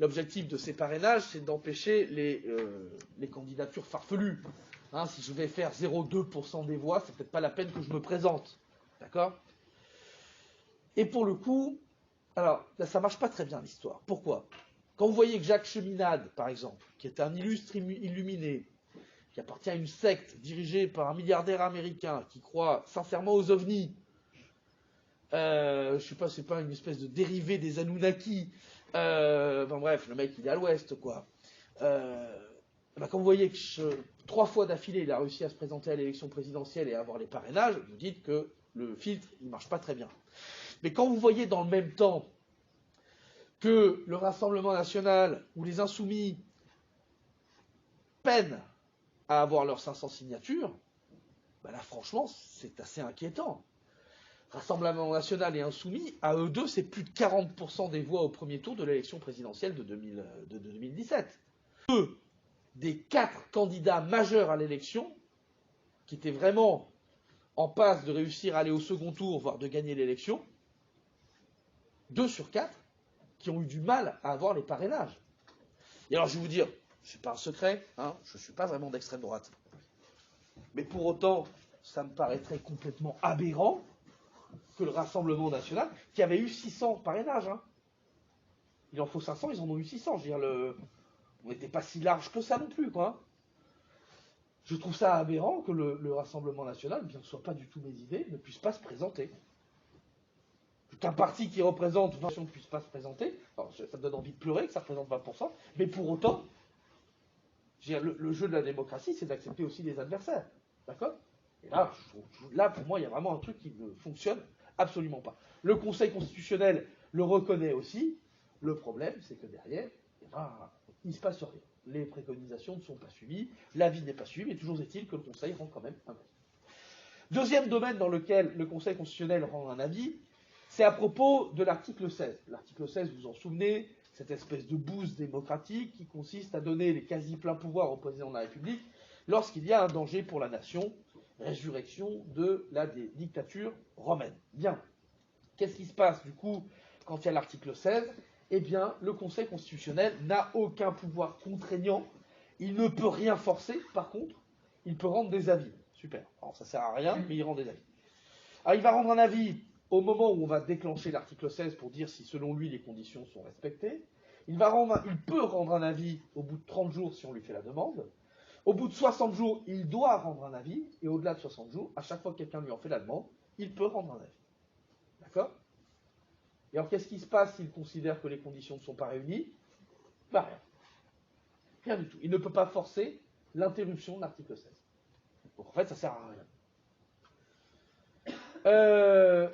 C: L'objectif de ces parrainages, c'est d'empêcher les candidatures farfelues. Hein, si je vais faire 0,2% des voix, c'est peut-être pas la peine que je me présente. D'accord? Et pour le coup, alors, là, ça marche pas très bien l'histoire. Pourquoi? Quand vous voyez que Jacques Cheminade, par exemple, qui est un illustre illuminé, qui appartient à une secte dirigée par un milliardaire américain qui croit sincèrement aux ovnis, je sais pas, c'est pas une espèce de dérivé des Anunnaki, enfin bref, le mec il est à l'ouest, quoi. Quand vous voyez que 3 fois d'affilée il a réussi à se présenter à l'élection présidentielle et à avoir les parrainages, vous dites que le filtre il marche pas très bien. Mais quand vous voyez dans le même temps que le Rassemblement national ou les Insoumis peinent à avoir leurs 500 signatures, là franchement c'est assez inquiétant. Rassemblement national et Insoumis, à eux deux, c'est plus de 40% des voix au premier tour de l'élection présidentielle de 2017. Deux des 4 candidats majeurs à l'élection, qui étaient vraiment en passe de réussir à aller au second tour, voire de gagner l'élection, 2 sur 4, qui ont eu du mal à avoir les parrainages. Et alors je vais vous dire, c'est pas un secret, hein, je ne suis pas vraiment d'extrême droite. Mais pour autant, ça me paraîtrait complètement aberrant que le Rassemblement national, qui avait eu 600 parrainages, hein. Il en faut 500, ils en ont eu 600. Je veux dire, on n'était pas si large que ça non plus, quoi. Je trouve ça aberrant que le Rassemblement national, bien que ce ne soit pas du tout mes idées, ne puisse pas se présenter. Qu'un parti qui représente 20% ne puisse pas se présenter, alors ça me donne envie de pleurer que ça représente 20%, mais pour autant, le jeu de la démocratie, c'est d'accepter aussi des adversaires. D'accord ? Et là, pour moi, il y a vraiment un truc qui ne fonctionne absolument pas. Le Conseil constitutionnel le reconnaît aussi. Le problème, c'est que derrière, il ne se passe rien. Les préconisations ne sont pas suivies, l'avis n'est pas suivi, mais toujours est-il que le Conseil rend quand même un avis. Deuxième domaine dans lequel le Conseil constitutionnel rend un avis, c'est à propos de l'article 16. L'article 16, vous vous en souvenez, cette espèce de bouse démocratique qui consiste à donner les quasi-pleins pouvoirs au président de la République lorsqu'il y a un danger pour la nation, résurrection de la dictature romaine. Bien. Qu'est-ce qui se passe du coup quand il y a l'article 16 ? Eh bien, le Conseil constitutionnel n'a aucun pouvoir contraignant. Il ne peut rien forcer, par contre, il peut rendre des avis. Super. Alors, ça sert à rien, mais il rend des avis. Alors, il va rendre un avis au moment où on va déclencher l'article 16 pour dire si, selon lui, les conditions sont respectées. Il peut rendre un avis au bout de 30 jours si on lui fait la demande. Au bout de 60 jours, il doit rendre un avis. Et au-delà de 60 jours, à chaque fois que quelqu'un lui en fait la demande, il peut rendre un avis. D'accord ? Et alors, qu'est-ce qui se passe s'il considère que les conditions ne sont pas réunies ? Rien. Rien du tout. Il ne peut pas forcer l'interruption de l'article 16. Donc, en fait, ça ne sert à rien.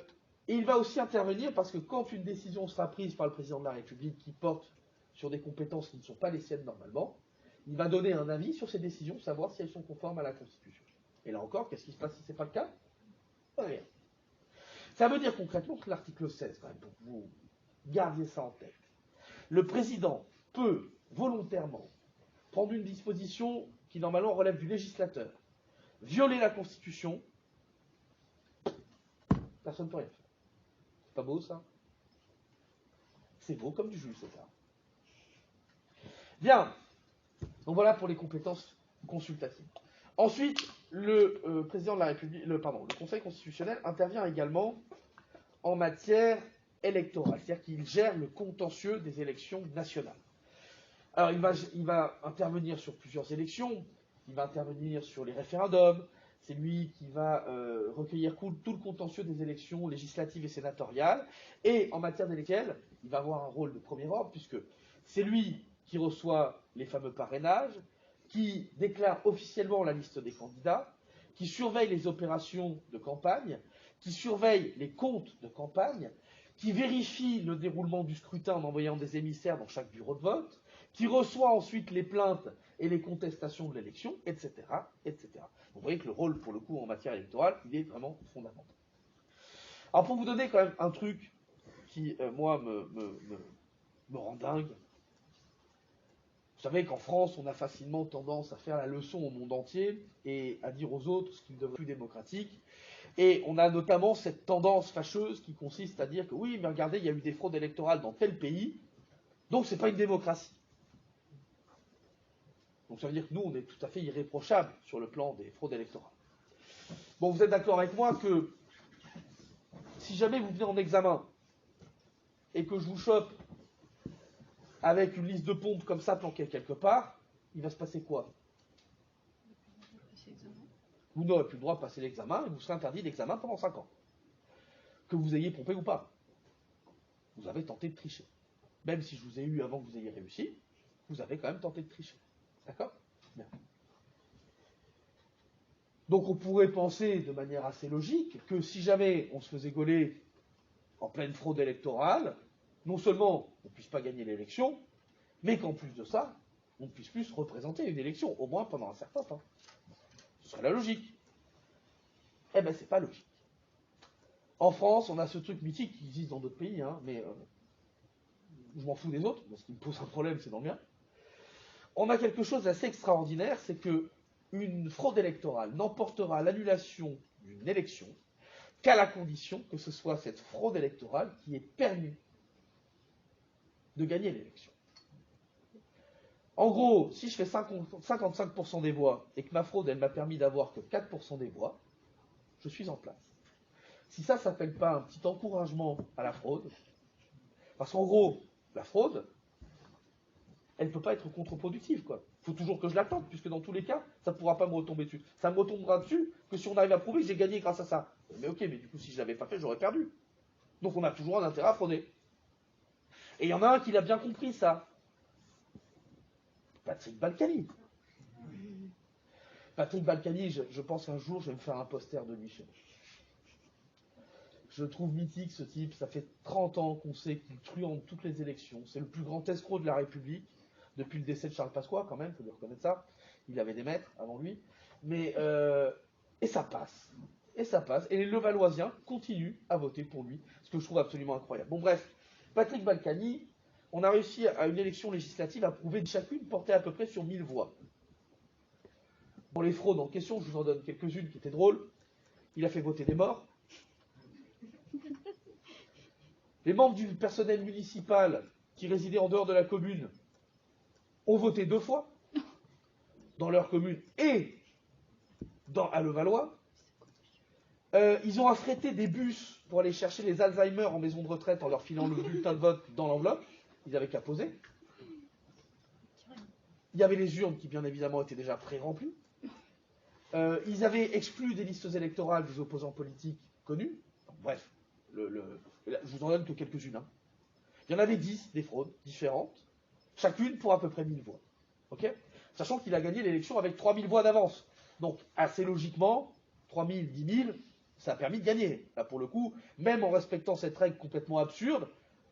C: Et il va aussi intervenir parce que quand une décision sera prise par le président de la République qui porte sur des compétences qui ne sont pas les siennes normalement, il va donner un avis sur ces décisions, savoir si elles sont conformes à la Constitution. Et là encore, qu'est-ce qui se passe si ce n'est pas le cas ? Rien. Ça veut dire concrètement que l'article 16, quand même, pour que vous gardiez ça en tête, le président peut volontairement prendre une disposition qui normalement relève du législateur, violer la Constitution, personne ne peut rien faire. C'est pas beau ça ? C'est beau comme du jus, c'est ça. Bien. Donc voilà pour les compétences consultatives. Ensuite, le président de la République, le Conseil constitutionnel intervient également en matière électorale, c'est-à-dire qu'il gère le contentieux des élections nationales. Alors il va intervenir sur plusieurs élections, il va intervenir sur les référendums, c'est lui qui va recueillir tout le contentieux des élections législatives et sénatoriales, et en matière d'élections, il va avoir un rôle de premier ordre, puisque c'est lui qui reçoit les fameux parrainages, qui déclare officiellement la liste des candidats, qui surveille les opérations de campagne, qui surveille les comptes de campagne, qui vérifie le déroulement du scrutin en envoyant des émissaires dans chaque bureau de vote, qui reçoit ensuite les plaintes et les contestations de l'élection, etc., etc. Vous voyez que le rôle, pour le coup, en matière électorale, il est vraiment fondamental. Alors, pour vous donner quand même un truc qui, moi, me rend dingue, vous savez qu'en France, on a facilement tendance à faire la leçon au monde entier et à dire aux autres ce qui devrait être plus démocratique. Et on a notamment cette tendance fâcheuse qui consiste à dire que oui, mais regardez, il y a eu des fraudes électorales dans tel pays, donc c'est pas une démocratie. Donc ça veut dire que nous, on est tout à fait irréprochables sur le plan des fraudes électorales. Bon, vous êtes d'accord avec moi que si jamais vous venez en examen et que je vous chope avec une liste de pompes comme ça planquée quelque part, il va se passer quoi ? Vous n'aurez plus le droit de passer l'examen et vous serez interdit d'examen pendant 5 ans. Que vous ayez pompé ou pas. Vous avez tenté de tricher. Même si je vous ai eu avant que vous ayez réussi, vous avez quand même tenté de tricher. D'accord ? Bien. Donc on pourrait penser de manière assez logique que si jamais on se faisait gauler en pleine fraude électorale, non seulement on ne puisse pas gagner l'élection, mais qu'en plus de ça, on ne puisse plus se représenter une élection, au moins pendant un certain temps. Ce serait la logique. Eh bien, c'est pas logique. En France, on a ce truc mythique qui existe dans d'autres pays, hein, mais je m'en fous des autres, mais ce qui me pose un problème, c'est dans le mien. On a quelque chose d'assez extraordinaire, c'est que une fraude électorale n'emportera l'annulation d'une élection qu'à la condition que ce soit cette fraude électorale qui ait permis de gagner l'élection. En gros, si je fais 55% des voix et que ma fraude, elle m'a permis d'avoir que 4% des voix, je suis en place. Si ça ne s'appelle pas un petit encouragement à la fraude, parce qu'en gros, la fraude, elle ne peut pas être contre-productive, quoi. Il faut toujours que je l'attende, puisque dans tous les cas, ça ne pourra pas me retomber dessus. Ça me retombera dessus que si on arrive à prouver que j'ai gagné grâce à ça. Mais ok, mais du coup, si je ne l'avais pas fait, j'aurais perdu. Donc on a toujours un intérêt à frauder. Et il y en a un qui l'a bien compris, ça. Patrick Balkany. Patrick Balkany, je pense qu'un jour, je vais me faire un poster de lui. Je le trouve mythique, ce type. Ça fait 30 ans qu'on sait qu'il truande toutes les élections. C'est le plus grand escroc de la République, depuis le décès de Charles Pasqua, quand même, il faut lui reconnaître ça. Il avait des maîtres avant lui. Mais, et ça passe. Et ça passe. Et les Levalloisiens continuent à voter pour lui, ce que je trouve absolument incroyable. Bon, bref, Patrick Balkany, on a réussi à une élection législative à prouver que chacune portait à peu près sur 1000 voix. Pour les fraudes en question, je vous en donne quelques-unes qui étaient drôles. Il a fait voter des morts. Les membres du personnel municipal qui résidaient en dehors de la commune ont voté 2 fois dans leur commune et à Levallois. Ils ont affrété des bus pour aller chercher les Alzheimer en maison de retraite en leur filant le bulletin de vote dans l'enveloppe. Ils n'avaient qu'à poser. Il y avait les urnes qui, bien évidemment, étaient déjà pré-remplies. Ils avaient exclu des listes électorales des opposants politiques connus. Bref, je vous en donne que quelques-unes. Hein. Il y en avait 10 des fraudes différentes, chacune pour à peu près 1000 voix. Okay, sachant qu'il a gagné l'élection avec 3000 voix d'avance. Donc, assez logiquement, 3000, 10 000, ça a permis de gagner. Là, pour le coup, même en respectant cette règle complètement absurde,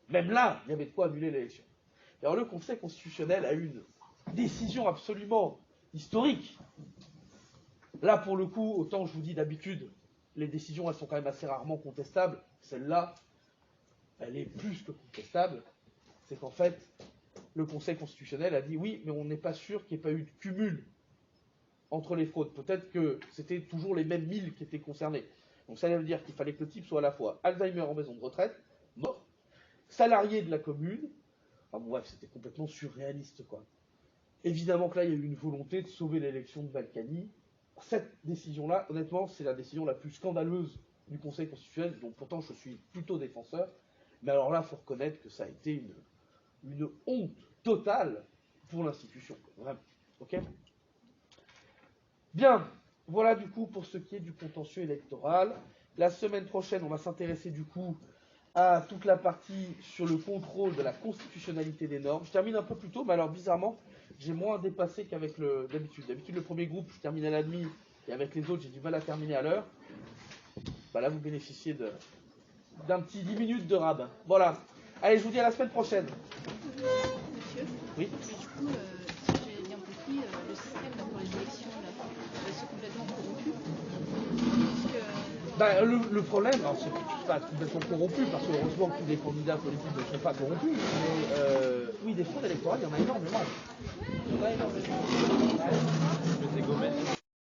C: même là, il y avait de quoi annuler l'élection. Alors, le Conseil constitutionnel a eu une décision absolument historique. Là, pour le coup, autant je vous dis d'habitude, les décisions, elles sont quand même assez rarement contestables. Celle-là, elle est plus que contestable. C'est qu'en fait, le Conseil constitutionnel a dit oui, mais on n'est pas sûr qu'il n'y ait pas eu de cumul entre les fraudes. Peut-être que c'était toujours les mêmes 1000 qui étaient concernés. Donc ça veut dire qu'il fallait que le type soit à la fois Alzheimer en maison de retraite, mort, salarié de la commune. Enfin bon, bref, c'était complètement surréaliste, quoi. Évidemment que là, il y a eu une volonté de sauver l'élection de Balkany. Cette décision-là, honnêtement, c'est la décision la plus scandaleuse du Conseil constitutionnel, dont pourtant je suis plutôt défenseur. Mais alors là, il faut reconnaître que ça a été une honte totale pour l'institution. Vraiment. Ok ? Bien, voilà du coup pour ce qui est du contentieux électoral. La semaine prochaine, on va s'intéresser du coup à toute la partie sur le contrôle de la constitutionnalité des normes. Je termine un peu plus tôt, mais alors bizarrement, j'ai moins dépassé qu'avec d'habitude. D'habitude, le premier groupe, je termine à la demi, et avec les autres, j'ai du mal à terminer à l'heure. Bah là, vous bénéficiez d'un petit 10 minutes de rabbin. Voilà. Allez, je vous dis à la semaine prochaine.
B: Monsieur,
C: Oui.
B: mais du coup, si j'ai bien compris, le système pour les élections, là, c'est complètement corrompu.
C: Bah, le problème, alors c'est pas complètement corrompu, parce que heureusement que tous les candidats politiques ne sont pas corrompus, mais oui, des fraudes électorales, il y en a énormément. Il y en a énormément.